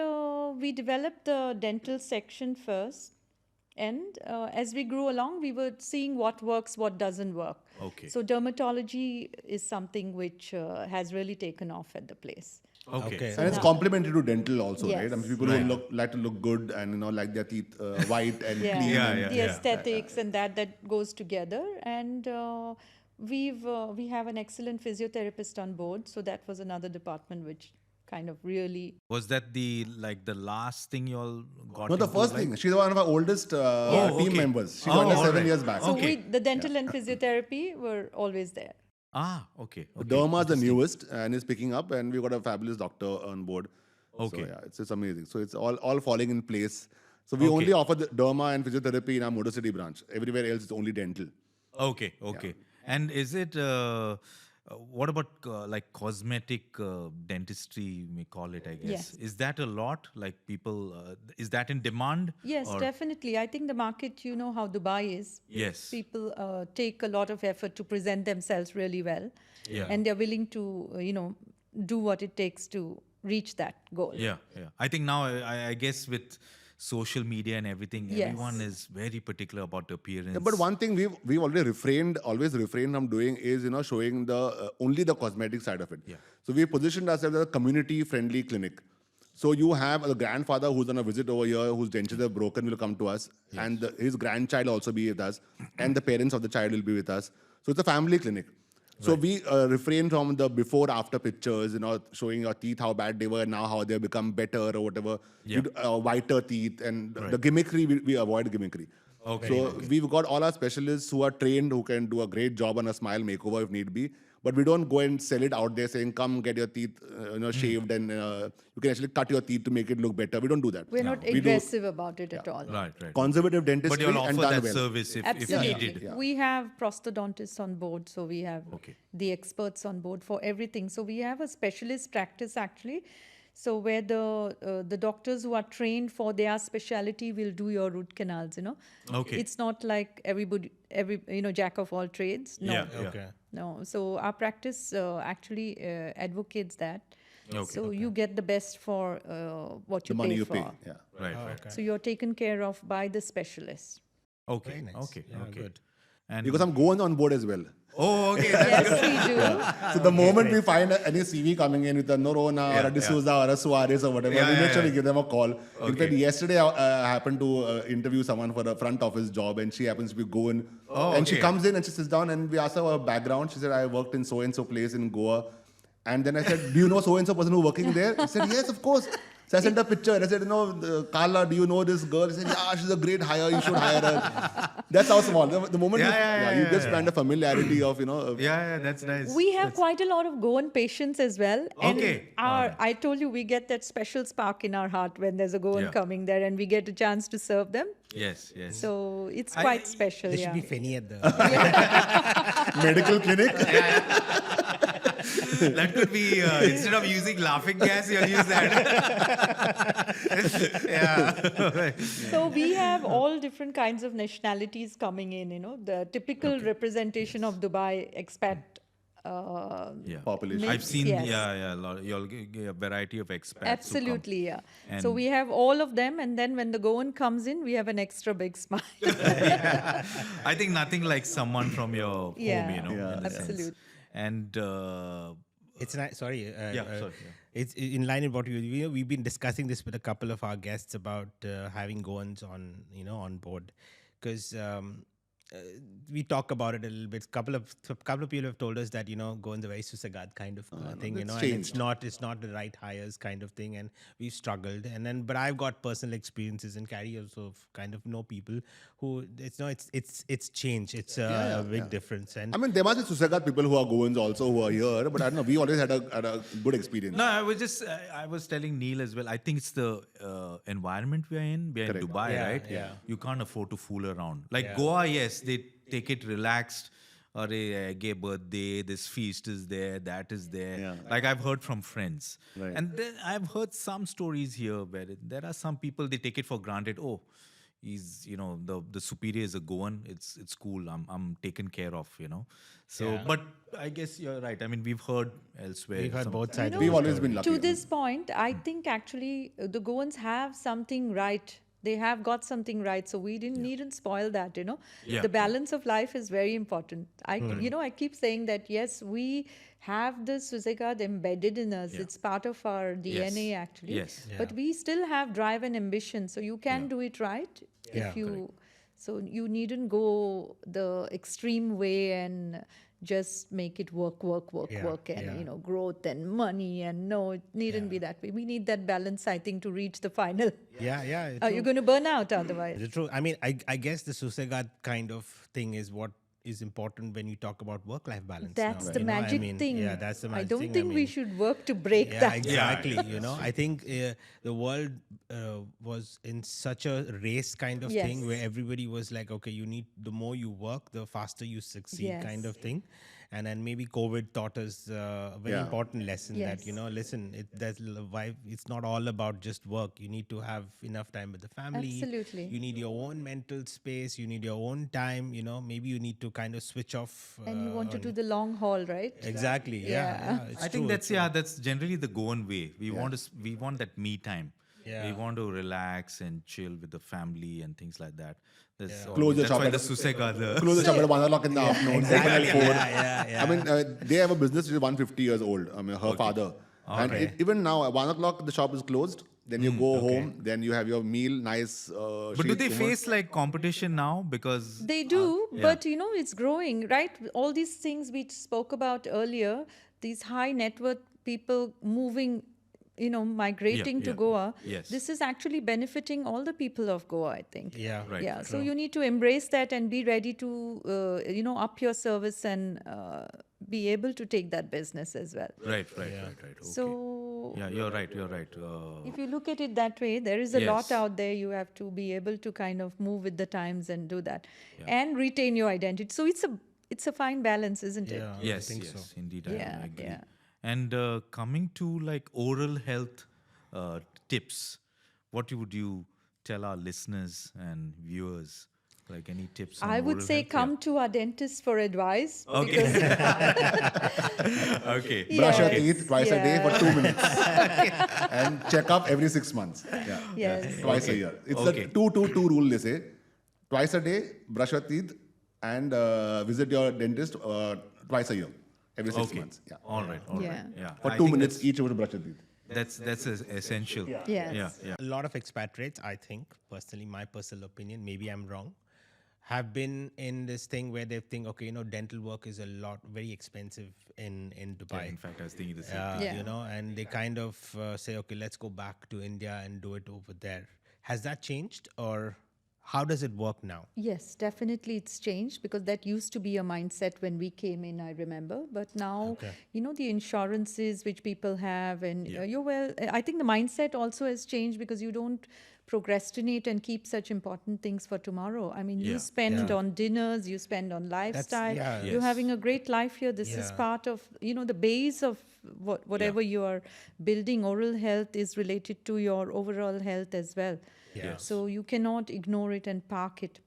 we developed the dental section first. And as we grew along, we were seeing what works, what doesn't work. Okay. So dermatology is something which has really taken off at the place. Okay. And it's complementary to dental also, Yes. right? I mean, people who like to look good and like their teeth white and clean. The aesthetics and that goes together. And we have an excellent physiotherapist on board. So that was another department which kind of really... Was that the last thing you all got? No, the into, first thing. She's one of our oldest team okay. members. She joined us 7 years back. So Okay. the dental and physiotherapy were always there. Okay. Derma is the newest and is picking up, and we've got a fabulous doctor on board. Okay. So it's amazing. So it's all falling in place. So we only offer the derma and physiotherapy in our Motor City branch. Everywhere else it's only dental. Okay. And is it... what about cosmetic dentistry, you may call it, I guess? Yes. Is that a lot? Like people, is that in demand? Yes, definitely. I think the market, you know how Dubai is. Yes. People take a lot of effort to present themselves really well. Yeah. And they're willing to, do what it takes to reach that goal. Yeah. I think now, I guess with social media and everything, Yes. everyone is very particular about appearance. Yeah, but one thing we've already always refrained from doing is showing the only the cosmetic side of it. Yeah. So we positioned ourselves as a community-friendly clinic. So you have a grandfather who's on a visit over here, whose dentures are broken, will come to us, and his grandchild also be with us, and the parents of the child will be with us. So it's a family clinic. So we refrain from the before-after pictures, showing your teeth, how bad they were, now how they've become better or whatever. Yeah. Whiter teeth, and the gimmickry, we avoid gimmickry. Okay. So we've got all our specialists who are trained, who can do a great job on a smile makeover if need be. But we don't go and sell it out there saying, come get your teeth shaved and you can actually cut your teeth to make it look better. We don't do that. We're not aggressive about it at all. Right. Conservative dentistry But you'll and offer done that well. service if Absolutely. needed. Yeah. We have prosthodontists on board, so we have Okay. the experts on board for everything. So we have a specialist practice actually. So where the doctors who are trained for their specialty will do your root canals, Okay. It's not like every jack of all trades. No. Yeah. Okay. No. So our practice actually advocates that. Okay. So you get the best for what The you money pay you for. pay. Yeah. Right. So you're taken care of by the specialist. Okay. Very nice. Okay. Yeah, good. And Because I'm going on board as well. oh, okay. Yes, we do. So the moment we find any CV coming in with a Norona or a D'Souza or a Suarez or whatever, we make sure we give them a call. In fact, yesterday I happened to interview someone for a front office job, and she happens to be Goan. And she comes in and she sits down and we asked her her background. She said, I worked in so-and-so place in Goa. And then I said, do you know so-and-so person who's working there? She said, yes, of course. So I sent a picture. I said, Carla, do you know this girl? She said, yeah, she's a great hire. You should hire her. That's how small. The moment you just find a familiarity of, Yeah, that's nice. We have quite a lot of Goan patients as well. And Okay. I told you, we get that special spark in our heart when there's a Goan coming there and we get a chance to serve them. Yes. So it's quite special. There should be Fenny at the... medical clinic. That could be, instead of using laughing gas, you'll use that. Yeah. So we have all different kinds of nationalities coming in, the typical representation of Dubai expat. Yeah. Population. I've seen, Yes. a lot. You'll get a variety of expats. Absolutely, yeah. And So we have all of them, and then when the Goan comes in, we have an extra big smile. I think nothing like someone from your home, Yeah, in a sense. absolutely. And It's nice. Sorry. sorry. It's in line with what we've been discussing this with a couple of our guests about having Goans on board, because we talk about it a little bit. Couple of people have told us that Goan's a very susagad kind of thing, and it's not the right hires kind of thing, and we've struggled. But I've got personal experiences, and Carrie also kind of know people who it's change. It's a big difference. And I mean, there must be Susagat people who are Goans also who are here, but I don't know. We always had a good experience. No, I was telling Neil as well. I think it's the environment we're in. We're in Dubai, Yeah, right? yeah. You can't afford to fool around. Like Goa, yes, they take it relaxed. Or a gay birthday, this feast is there, that is there. Yeah. Like I've heard from friends. Right. And then I've heard some stories here where there are some people, they take it for granted. Oh, he's, the superior is a Goan. It's cool. I'm taken care of, So, Yeah. but I guess you're right. I mean, we've heard elsewhere. we've heard some- both sides. We've always been lucky. To this point, I think actually the Goans have something right. They have got something right, so we needn't spoil that. Yeah. The balance of life is very important. I keep saying that yes, we have the Susegad embedded in us. Yeah. It's part of our DNA Yes. actually. Yes. But we still have drive and ambition, so you can do it right Yeah, if you. So you needn't go the extreme way and just make it work, and growth and money, and no, it needn't be that way. We need that balance, I think, to reach the final. Yeah. You're going to burn out otherwise. It's true. I mean, I guess the Susagad kind of thing is what is important when you talk about work-life balance. That's now, the magic thing. Yeah, that's the magic I don't thing. think we should work to break Yeah, that. exactly. I think the world was in such a race kind of Yes. thing where everybody was like, okay, the more you work, the faster you succeed, Yes. kind of thing. And then maybe COVID taught us a very important lesson Yes. that, listen, it's not all about just work. You need to have enough time with the family. Absolutely. You need your own mental space. You need your own time. Maybe you need to kind of switch off. And you want to do the long haul, right? Exactly. Yeah. It's I think true. that's generally the Goan way. We want that me time. Yeah. We want to relax and chill with the family and things like that. Close the that's shop why at- the Susega, Close the shop at 1 o'clock in the afternoon. Exactly. Open at 4. Yeah. I mean, they have a business which is 150 years old. I mean, her father. And Okay. even now, at 1 o'clock, the shop is closed. Then you go home. Then you have your meal, nice. but do they face like competition now? Because They do, but it's growing, right? All these things we spoke about earlier, these high net worth people moving, migrating to yeah. Goa. Yes. This is actually benefiting all the people of Goa, I think. Yeah. Right. Yeah, so you need to embrace that and be ready to, up your service and be able to take that business as well. right. Okay. So Yeah, you're right. if you look at it that way, there is a lot Yes. out there. You have to be able to kind of move with the times and do that and retain your identity. So it's a fine balance, isn't it? Yeah. Yes, I think yes, so. indeed. Yeah, I agree. yeah. And coming to like oral health tips, what would you tell our listeners and viewers? Like any tips? On I would oral say health? come to our dentist for advice. Okay. because- Okay. Brush your Yes, teeth twice a day for 2 minutes. And check up every 6 months. Yeah. Yes. Twice a Okay. year. It's Okay. the 2-2-2 rule, they say. Twice a day, brush your teeth, and visit your dentist twice a year. Every 6 Okay. months. Yeah. All right. Yeah. Yeah. For I 2 think minutes each, you have to brush your teeth. That's essential. Yes. Yeah. A lot of expatriates, I think, personally, my personal opinion, maybe I'm wrong, have been in this thing where they think, okay, dental work is very expensive in Dubai. In fact, I was thinking the same. Yeah. And they kind of say, okay, let's go back to India and do it over there. Has that changed, or how does it work now? Yes, definitely it's changed because that used to be a mindset when we came in, I remember. But now, the insurances which people have and I think the mindset also has changed because you don't procrastinate and keep such important things for tomorrow. I mean, you spend on dinners, you spend on lifestyle. You're having a great life here. This is part of, the base of whatever you are building. Oral health is related to your overall health as well. So you cannot ignore it and park it.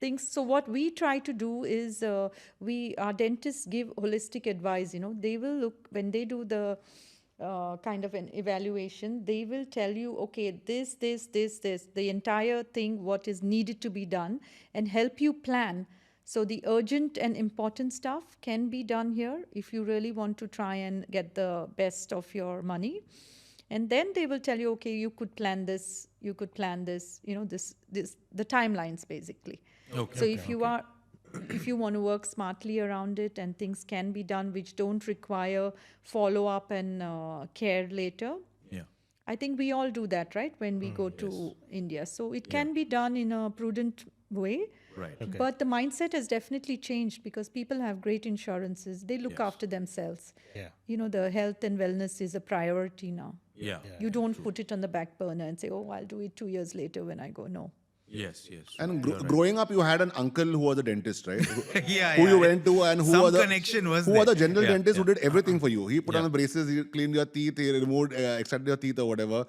Things. So what we try to do is our dentists give holistic advice. They will look when they do the kind of an evaluation. They will tell you, okay, this, the entire thing, what is needed to be done, and help you plan. So the urgent and important stuff can be done here if you really want to try and get the best of your money. And then they will tell you, okay, you could plan this, the timelines basically. So if you want to work smartly around it and things can be done which don't require follow-up and care later, I think we all do that, right, when we go to India. So it can be done in a prudent way. Right. But the mindset has definitely changed because people have great insurances. They look after themselves. The health and wellness is a priority now. You don't put it on the back burner and say, oh, I'll do it 2 years later when I go. No. Yes. And growing up, you had an uncle who was a dentist, right? Who you went to and who was the general dentist who did everything for you. He put on the braces, he cleaned your teeth, he removed, extracted your teeth or whatever.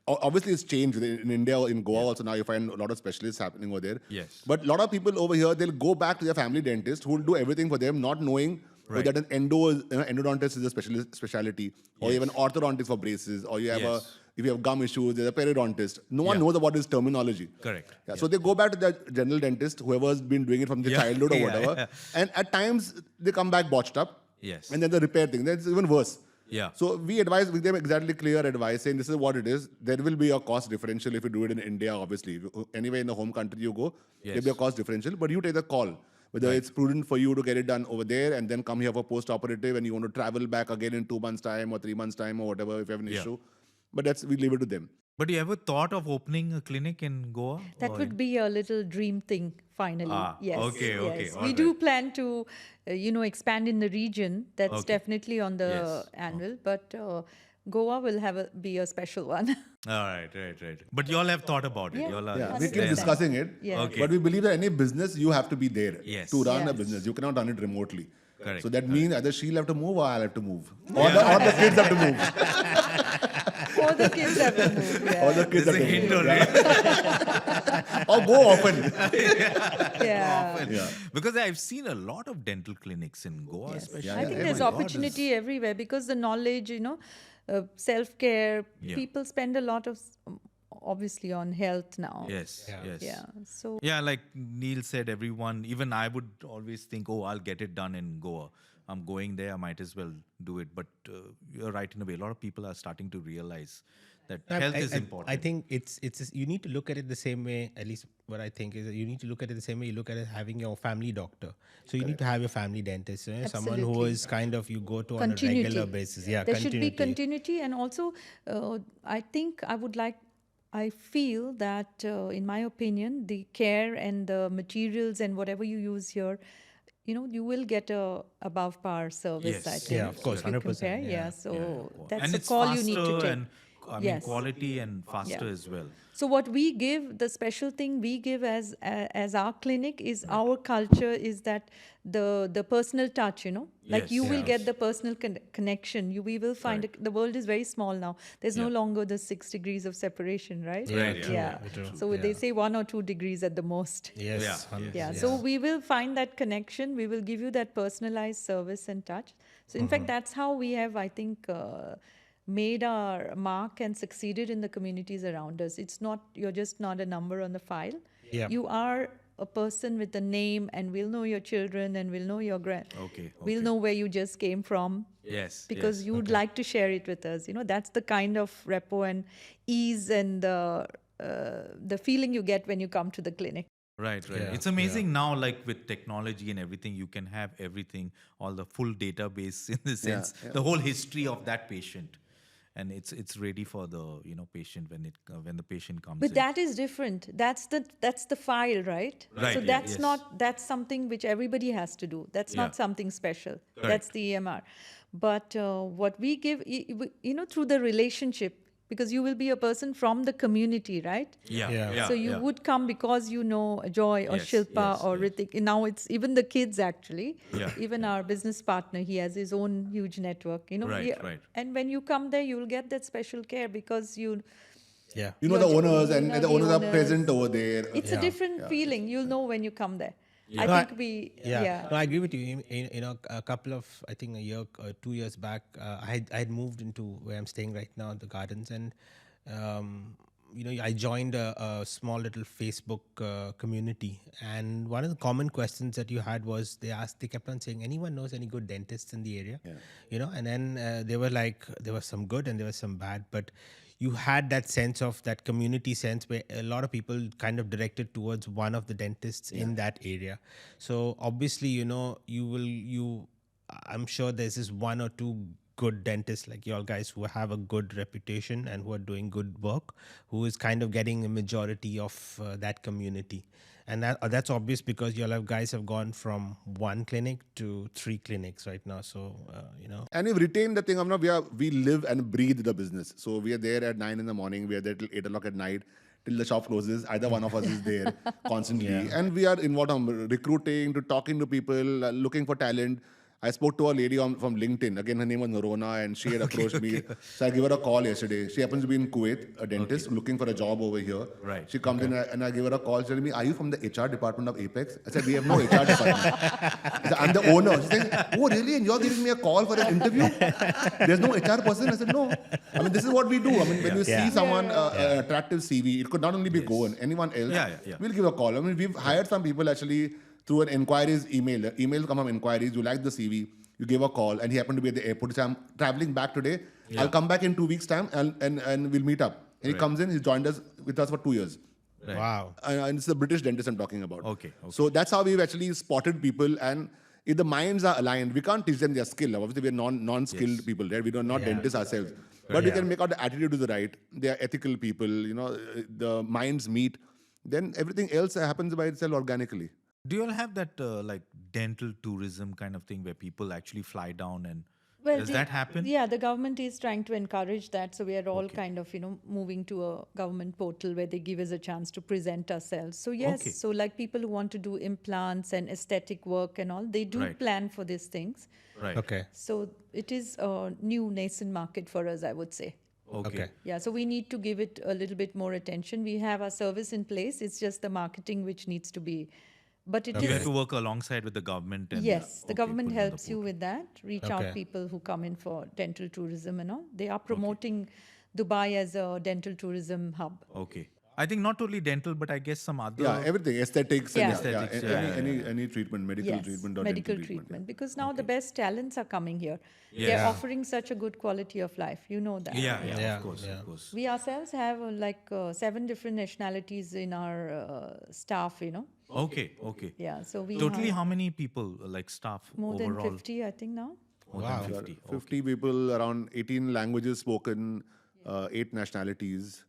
Obviously, it's changed in India, in Goa also now you find a lot of specialists happening over there. But a lot of people over here, they'll go back to their family dentist who will do everything for them, not knowing that an endodontist is a specialty, or you have an orthodontist for braces, or you have if you have gum issues, there's a periodontist. No one knows about this terminology. Correct. So they go back to the general dentist, whoever's been doing it from their childhood or whatever. And at times, they come back botched up. And then the repair thing, that's even worse. So we advise with them exactly clear advice saying this is what it is. There will be a cost differential if you do it in India, obviously. Anywhere in the home country you go, there'll be a cost differential, but you take the call. Whether it's prudent for you to get it done over there and then come here for post-operative and you want to travel back again in 2 months' time or 3 months' time or whatever if you have an issue. But we leave it to them. But you ever thought of opening a clinic in Goa? That would be a little dream thing, finally. Yes. Okay. We do plan to, expand in the region. That's definitely on the anvil. But Goa will be a special one. All right. But you all have thought about it. We keep discussing it. But we believe that any business, you have to be there to run a business. You cannot run it remotely. Correct. So that means either she'll have to move or I'll have to move. Or the kids have to move. Or the kids have to move. Or the kids have to move. Or go often. Because I've seen a lot of dental clinics in Goa, especially. I think there's opportunity everywhere because the knowledge, self-care, people spend a lot of, obviously, on health now. So like Neil said, everyone, even I would always think, oh, I'll get it done in Goa. I'm going there, I might as well do it. But you're right in a way. A lot of people are starting to realize that health is important. I think it's you need to look at it the same way, at least what I think is that you need to look at it the same way you look at it having your family doctor. So you need to have your family dentist, someone who is kind of you go to on a regular basis. There should be continuity. And also, I feel that, in my opinion, the care and the materials and whatever you use here, you will get a above par service. I think. Of course, 100%. So that's and a call you need to take. And quality and faster as well. So what we give, the special thing we give as our clinic is our culture is that the personal touch, like you will get the personal connection. We will find the world is very small now. There's no longer the 6 degrees of separation, right? True. So they say 1 or 2 degrees at the most. So we will find that connection. We will give you that personalized service and touch. So in fact, that's how we have, I think, made our mark and succeeded in the communities around us. You're just not a number on the file. You are a person with a name, and we'll know your children and we'll know your we'll know where you just came from. Because you would like to share it with us. That's the kind of rapport and ease and the feeling you get when you come to the clinic. Right. It's amazing now, like with technology and everything, you can have everything, all the full database in the sense, the whole history of that patient. And it's ready for the patient when the patient comes. But that is different. That's the file, right? So that's something which everybody has to do. That's not something special. That's the EMR. But what we give, through the relationship, because you will be a person from the community, right? So you would come because you know Ajoy or Shilpa or Ritik. Now it's even the kids actually. Even our business partner, he has his own huge network. And when you come there, you will get that special care because you You know the owners, and the owners are present over there. It's a different feeling. You'll know when you come there. I No, think we No, I agree with you. A couple of, I think a year, 2 years back, I had moved into where I'm staying right now, the gardens, and I joined a small little Facebook community. And one of the common questions that you had was they kept on saying, anyone knows any good dentists in the area? And then they were like, there was some good and there was some bad, but you had that sense of that community sense where a lot of people kind of directed towards one of the dentists in that area. So obviously, I'm sure there's this one or two good dentists like y'all guys who have a good reputation and who are doing good work, who is kind of getting a majority of that community. And that's obvious because y'all guys have gone from 1 clinic to 3 clinics right now. So, And we've retained the thing. We live and breathe the business. So we are there at 9 in the morning. We are there till 8 o'clock at night, till the shop closes. Either one of us is there constantly. And we are involved on recruiting, to talking to people, looking for talent. I spoke to a lady from LinkedIn. Again, her name was Norona, and she had approached me. So I gave her a call yesterday. She happens to be in Kuwait, a dentist, looking for a job over here. She comes in, and I gave her a call. She told me, "Are you from the HR department of Apex?" I said, "We have no HR department." I said, "I'm the owner." She said, "Oh, really? And you're giving me a call for an interview? There's no HR person?" I said, "No. I mean, this is what we do. I mean, when you see someone, attractive CV, it could not only be Goan, anyone else, we'll give a call. I mean, we've hired some people actually through an inquiries email. The email come from inquiries. You like the CV, you give a call, and he happened to be at the airport. He said, "I'm traveling back today. I'll come back in 2 weeks' time, and we'll meet up." And he comes in. He's joined us with us for 2 years. Wow. And it's the British dentist I'm talking about. Okay. So that's how we've actually spotted people. And if the minds are aligned, we can't teach them their skill. Obviously, we're non-skilled people, right? We are not dentists ourselves. But we can make out the attitude is right. They are ethical people. The minds meet. Then everything else happens by itself organically. Do you all have that like dental tourism kind of thing where people actually fly down and does that happen? Yeah, the government is trying to encourage that. So we are all kind of, moving to a government portal where they give us a chance to present ourselves. So yes, so like people who want to do implants and aesthetic work and all, they do plan for these things. Right. Okay. So it is a new nascent market for us, I would say. Okay. Yeah, so we need to give it a little bit more attention. We have our service in place. It's just the marketing which needs to be. But it You is. have to work alongside with the government. And, Yes, the government put it on the helps you portal. with that. Reach out people who come in for dental tourism and all. They are promoting Dubai as a dental tourism hub. Okay. I think not only dental, but I guess some other. Yeah, everything, aesthetics, Yeah. and any treatment, medical Yes, treatment or medical dental treatment. Because now the best talents are coming here. They're offering such a good quality of life. You know that. Yeah, of course. We ourselves have 7 different nationalities in our staff, Okay. Yeah, so we Totally, have how many people, like staff more overall? than 50, I think now. More than 50. 50 people, around 18 languages spoken, 8 nationalities.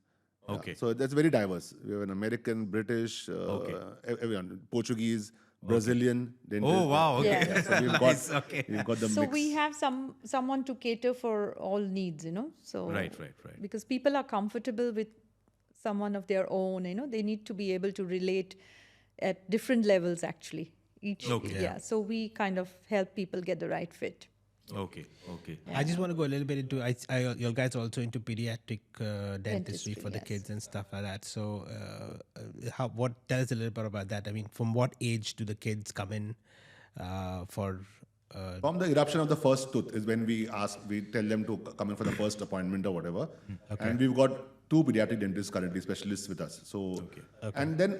Yeah. Okay. So that's very diverse. We have an American, British, everyone, Portuguese, Brazilian. Dentist. Oh, wow. Okay. Yeah. So we've got, Nice, okay. we've got the So mix. we have someone to cater for all needs, So Right. Because people are comfortable with someone of their own, they need to be able to relate at different levels actually. So we kind of help people get the right fit. Okay. I just want to go a little bit into, you guys are also into pediatric dentistry for the yes. kids and stuff like that. So tell us a little bit about that. I mean, from what age do the kids come in for... From the eruption of the first tooth is when we tell them to come in for the first appointment or whatever. Okay. And we've got 2 pediatric dentists currently, specialists with us. So, and then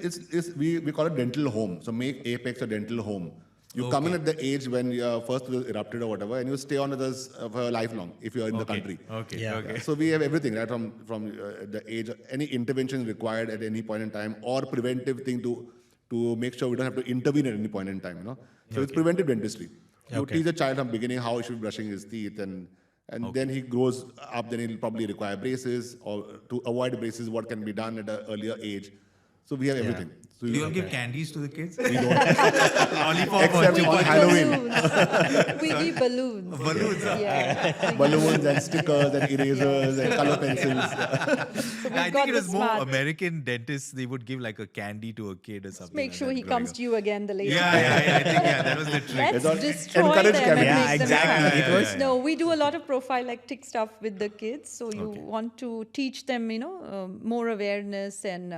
we call it dental home. So make Apex a dental home. You come in at the age when your first tooth erupted or whatever, and you stay on with us for lifelong if you're in the country. Okay. So we have everything, right? From the age, any intervention required at any point in time, or preventive thing to make sure we don't have to intervene at any point in time. So it's preventive dentistry. You teach a child from beginning how he should be brushing his teeth, and then he grows up, then he'll probably require braces, or to avoid braces, what can be done at an earlier age. So we have everything. So Do you all give candies to the kids? we don't. Lollipop Except or on Halloween. Balloons. We give balloons. balloons. Yeah. Balloons and stickers and erasers and color pencils. So we've I got think it the was more smart. American dentists. They would give like a candy to a kid or something. Make like sure that he growing comes up. to you again the later. Yeah, I think that was the trick. Let's all- destroy encourage them candy. and Yeah, make them exactly. fun. It was No, we do a lot of prophylactic stuff with the kids. So you want to teach them, more awareness and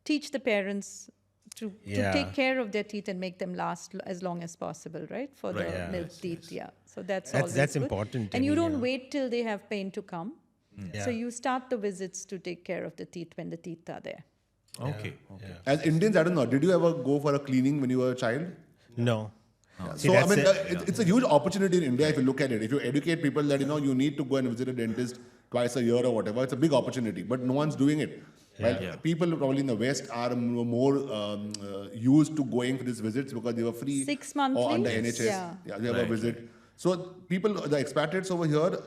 teach the parents to take care of their teeth and make them last as long as possible, right? For the Right. milk teeth, yeah. So that's That's- always that's good. important, And I you mean, don't wait till they have pain to come. So Yeah. you start the visits to take care of the teeth when the teeth are there. Okay. As Indians, I don't know. Did you ever go for a cleaning when you were a child? No. See, So I that's mean, it. it's a huge opportunity in India if you look at it. If you educate people that you need to go and visit a dentist twice a year or whatever, it's a big opportunity. But no one's doing it. Well, people probably in the West are more used to going for these visits because they were free 6 monthly? or under NHS. Yeah. They have a visit. So people, the expatriates over here,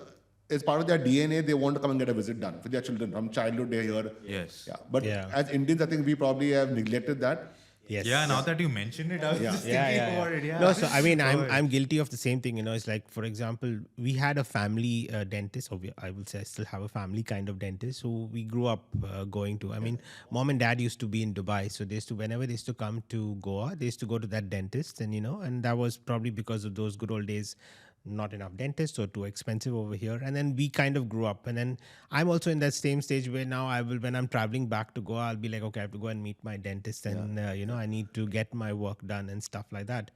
as part of their DNA, they want to come and get a visit done for their children from childhood. They're here. Yes. Yeah. But as Indians, I think we probably have neglected that. Yes. Yeah, now that you mention it, I was just thinking about it. Yeah. No, so I mean, I'm guilty of the same thing. It's like, for example, we had a family dentist, or I will say I still have a family kind of dentist who we grew up going to. I mean, mom and dad used to be in Dubai, so they used to, whenever they used to come to Goa, they used to go to that dentist, and and that was probably because of those good old days. Not enough dentists or too expensive over here, and then we kind of grew up. And then I'm also in that same stage where now when I'm traveling back to Goa, I'll be like, okay, I have to go and meet my dentist, and I need to get my work done and stuff like that.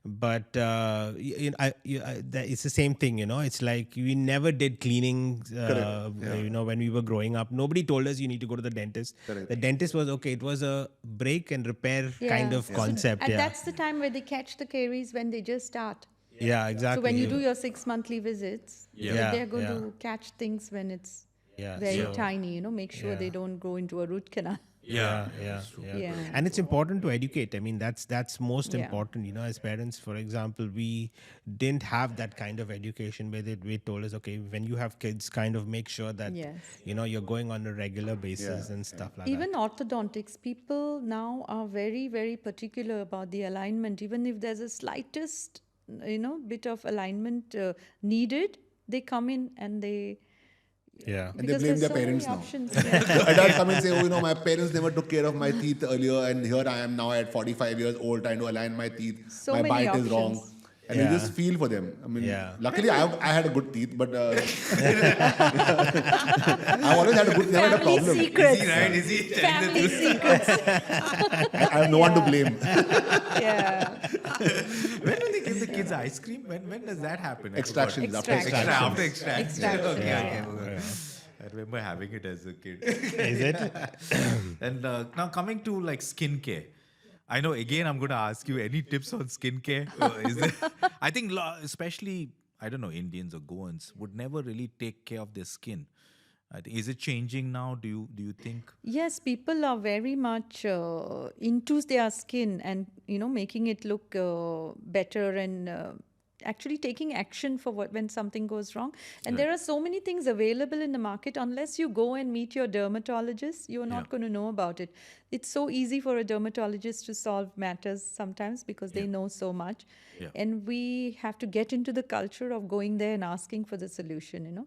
But it's the same thing, It's like we never did cleaning, when we were growing up. Nobody told us you need to go to the dentist. Correct. The dentist was okay. It was a break and repair kind of concept. And that's the time where they catch the caries when they just start. Yeah, exactly. So when you do your 6 monthly visits, Yeah. they're going Yeah. to catch things when it's Yeah, very so- tiny, make sure they don't go into a root canal. Yeah. Yeah. And it's important to educate. I mean, that's most Yeah. important. As parents, for example, we didn't have that kind of education where they told us, okay, when you have kids, kind of make sure that Yes. you're going on a regular basis and stuff like Even that. orthodontics, people now are very, very particular about the alignment. Even if there's a slightest, bit of alignment needed, they come in and they... Yeah. And they because blame there's their so many parents now. options. The adults come and say, my parents never took care of my teeth earlier, and here I am now at 45 years old trying to align my teeth. So my many bite is wrong. options. And you just feel for them. I mean, Yeah. luckily I had a good teeth, but I've always had never had a Family problem. secrets. Is he right? Is he telling the Family secrets. I have no one to blame. Yeah. When do they give the kids ice cream? When does that happen? I Extractions. forgot. After Extraction. After extractions. extraction. Extraction, Okay. yeah. I remember having it as a kid. Is it? And now coming to like skincare. I know again I'm going to ask you any tips on skincare. Is there, I think especially I don't know Indians or Goans would never really take care of their skin. I think is it changing now? Do you think? Yes, people are very much into their skin and making it look better and actually taking action for when something goes wrong. And there are so many things available in the market. Unless you go and meet your dermatologist, you're not going to know about it. It's so easy for a dermatologist to solve matters sometimes because they know so much. Yeah. And we have to get into the culture of going there and asking for the solution.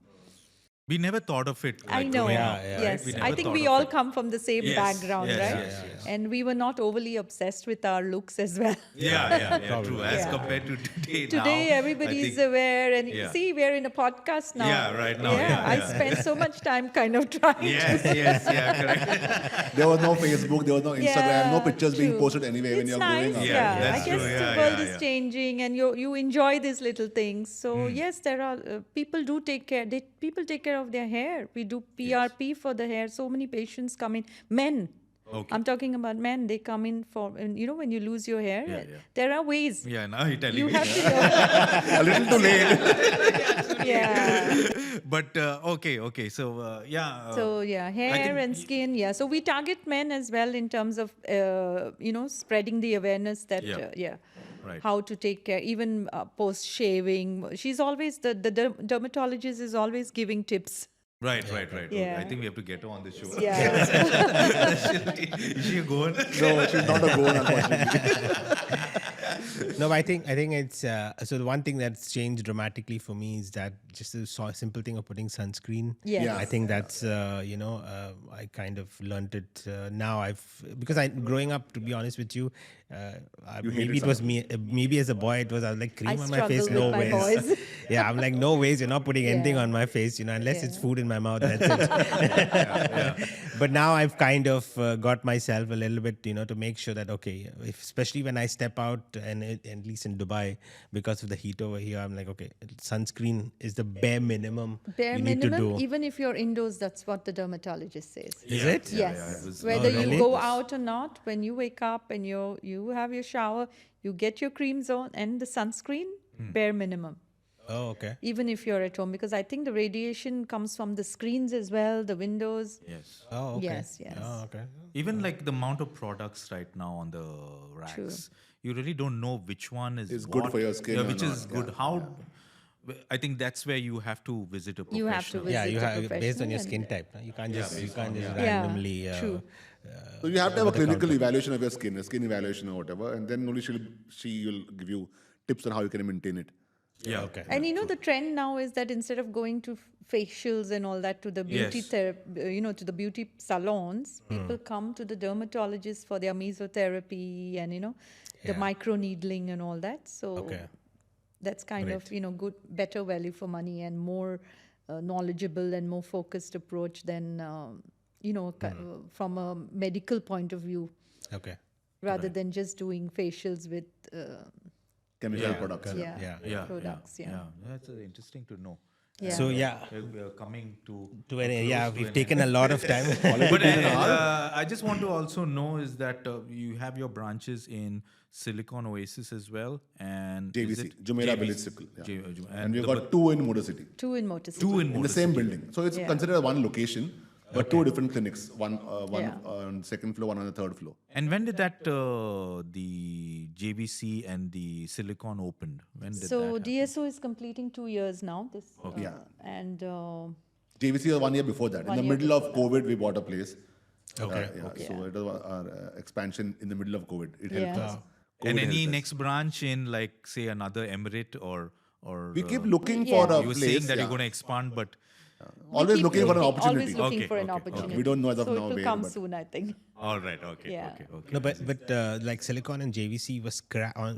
We never thought of it. I like, know. growing up, Yes. right? I think we all come from the same background, yes, right? yes. And we were not overly obsessed with our looks as well. Yeah, true. As Yeah. compared to today. Today, now, everybody I is think- aware, and Yeah. see, we're in a podcast now. Yeah, right now, yeah, I yeah. spent so much time kind of trying. Yes, correct. There was no Facebook, there was no Instagram, no pictures being true. posted anyway when It's you're nice, growing up. Yeah, I that's guess true. the Yeah, world yeah, is yeah. changing, and you enjoy these little things. So yes, there are people do take care. People take care of their hair. We do PRP for the hair. So many patients come in. Men. Okay. I'm talking about men. They come in for, and when you lose your hair, Yeah. there are ways. Yeah, now you're telling You me. have to know. A little too late. Yeah. But okay. So So yeah, hair think and skin. Yeah. So we target men as well in terms of spreading the awareness that Right. how to take care, even post shaving. She's always the dermatologist is always giving tips. Right. Yeah. I think we have to get her on the show. Yeah. Is she a Goan? No, she's not a Goan, unfortunately. No, but I think it's so the one thing that's changed dramatically for me is that just the simple thing of putting sunscreen. Yes. Yeah. I think that's I kind of learned it now. Because I growing up, to be honest with you, maybe it was me. Maybe as a boy, I was like cream I on my face. struggle No with my ways. boys. Yeah, I'm like no ways. You're not putting anything Yeah. on my face, unless it's Yeah. food in my mouth. That's it. But now I've kind of got myself a little bit, to make sure that especially when I step out and at least in Dubai, because of the heat over here, I'm like, okay, sunscreen is the bare minimum Bare you need to minimum, do. even if you're indoors, that's what the dermatologist says. Is it? Yes. Oh, Whether really? you go out or not, when you wake up and you have your shower, you get your creams on and the sunscreen, bare minimum. Oh, okay. Even if you're at home, because I think the radiation comes from the screens as well, the windows. Yes. Oh, okay. Yes, yes. Oh, okay. Even like the amount of products right now on the racks, you really don't know which one is good what, for your skin or which not. is good. How? I think that's where you have to visit a professional. You have to visit Yeah, you a have based on professional your and- skin type. No? You can't just Yeah, randomly. true. So you have to have a clinical evaluation of your skin, a skin evaluation or whatever, and then only she will give you tips on how you can maintain it. Yeah. Okay. And the trend now is that instead of going to facials and all that to the beauty Yes. to the beauty salons, people come to the dermatologist for their mesotherapy and the Yeah. micro needling and all that. So Okay. that's kind of good, better value for money and more knowledgeable and more focused approach than from a medical point of view, Okay. rather than just doing facials with Chemical products. products. Yeah. That's interesting to know. Yeah. So yeah, We're coming to we've taken a lot of time. But I just want to also know is that you have your branches in Silicon Oasis as well, and is JVC, it Jumeirah Village Circle. Yeah. And we've the- got two in Motor City, 2 in Motor City. two in in the Motor same City. building. So it's Yeah. considered one location, but two different clinics. One Yeah. on second floor, one on the third floor. And when did that the JVC and the Silicon opened? When did that So happen? DSO is completing 2 years now. Yeah. And JVC was 1 year before that. In 1 the year middle of COVID, we bought a place. Okay. So it was our expansion in the middle of COVID. It helped Yeah. us. And COVID any helped us. next branch in like say another emirate or We keep looking Yeah. for a you were place. saying that yeah. you're going to expand, but Always keep looking for an opportunity. Always looking Okay, for an okay, okay. opportunity. We don't know as of so now it will where, come but- soon, I think. all right, okay, Yeah. okay. No, but like Silicon and JVC was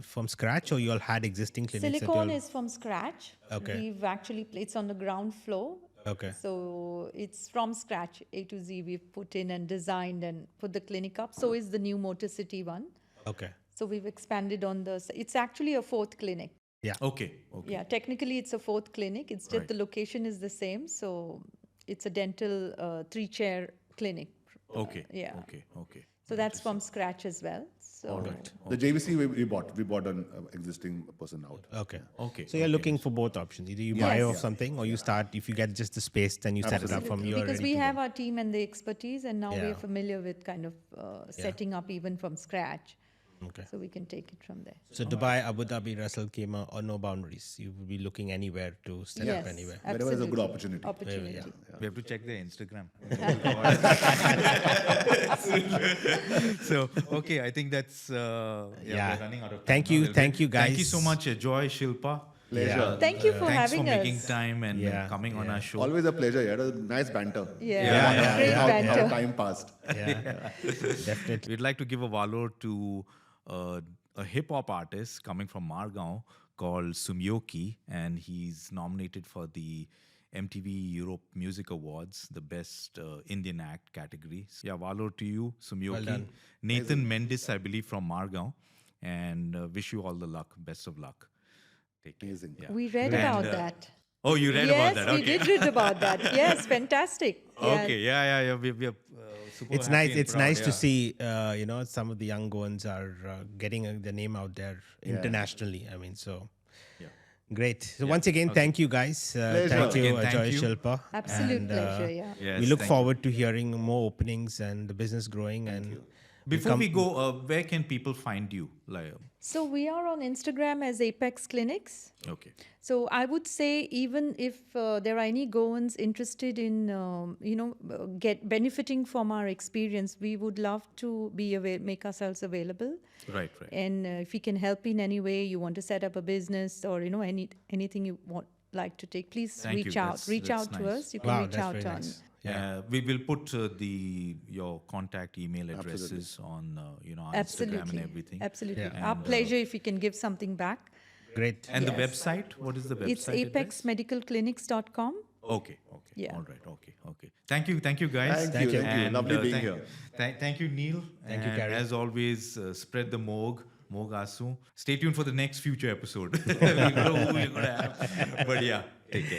from scratch, or you all had existing clinics? Silicon is from scratch. Okay. We've actually it's on the ground floor. Okay. So it's from scratch, A to Z. We've put in and designed and put the clinic up. So is the new Motor City one. Okay. So we've expanded on it's actually a 4th clinic. Yeah. Okay. Yeah, technically it's a 4th clinic. It's just the location is the same. So it's a dental 3-chair clinic. Okay. Yeah. Okay. So that's from scratch as well. So All right. The JVC we bought. We bought an existing person out. Okay. Okay. So you're looking for both options. Either you buy Yes. off something, or you start. If you get just the space, then you set it up from your. because we have our team and the expertise, and now Yeah. we're familiar with kind of setting up even from scratch. Okay. So we can take it from there. So Dubai, Abu Dhabi, Ras Al Khaimah, or no boundaries. You will be looking anywhere to set Yes, up anywhere. Wherever there's a good absolutely. opportunity. We have to check their Instagram. So okay, I think that's Yeah. we're running out of time. Thank now. you- Well, thank you, Thank you guys. so much, Ajoy, Shilpa. Pleasure. Thank you for Thanks having for making us. time and Yeah, coming on our show. Always a pleasure. Yeah, it was nice banter. Yeah, great How banter. time passed. Yeah. Definitely. We'd like to give a valor to a hip hop artist coming from Margao called Sumyoki, and he's nominated for the MTV Europe Music Awards, the best Indian act category. So, yeah, valor to you, Sumyoki. done. Nathan Mendis, I believe, from Margao, and wish you all the luck. Best of luck. Take care. Amazing. Yeah. We read And, about that. Oh, you read yes, about that? we Okay. did read about that. Yes, fantastic. Yeah. Okay, yeah. We're super It's happy nice. and It's proud, nice yeah. to see. Some of the young Goans are getting the name out there internationally. I mean, so Yeah. great. So once again, thank you guys. Thank you, Again, thank Ajoy, you. Shilpa. Absolute And, pleasure, yeah. Yes, we look thank forward to hearing more openings and the business growing. And Before we go, where can people find you? So we are on Instagram as Apex Clinics. Okay. So I would say even if there are any Goans interested in, get benefiting from our experience, we would love to make ourselves available. Right. And if we can help in any way, you want to set up a business or anything you like to take, please reach out. Reach out to us. You can reach out on. Nice. We will put your contact email addresses on on Instagram and everything. Absolutely. Yeah. Our pleasure if we can give something back. Great. And the website, what is the website? It's apexmedicalclinics.com. Okay. Yeah. All right. Okay. Thank you, guys. Thank you. And, Lovely being here. Thank you, Neil. Thank you, And Gary. as always, spread the Moog Asu. Stay tuned for the next future episode. We don't know who we're going to have. But yeah, take care.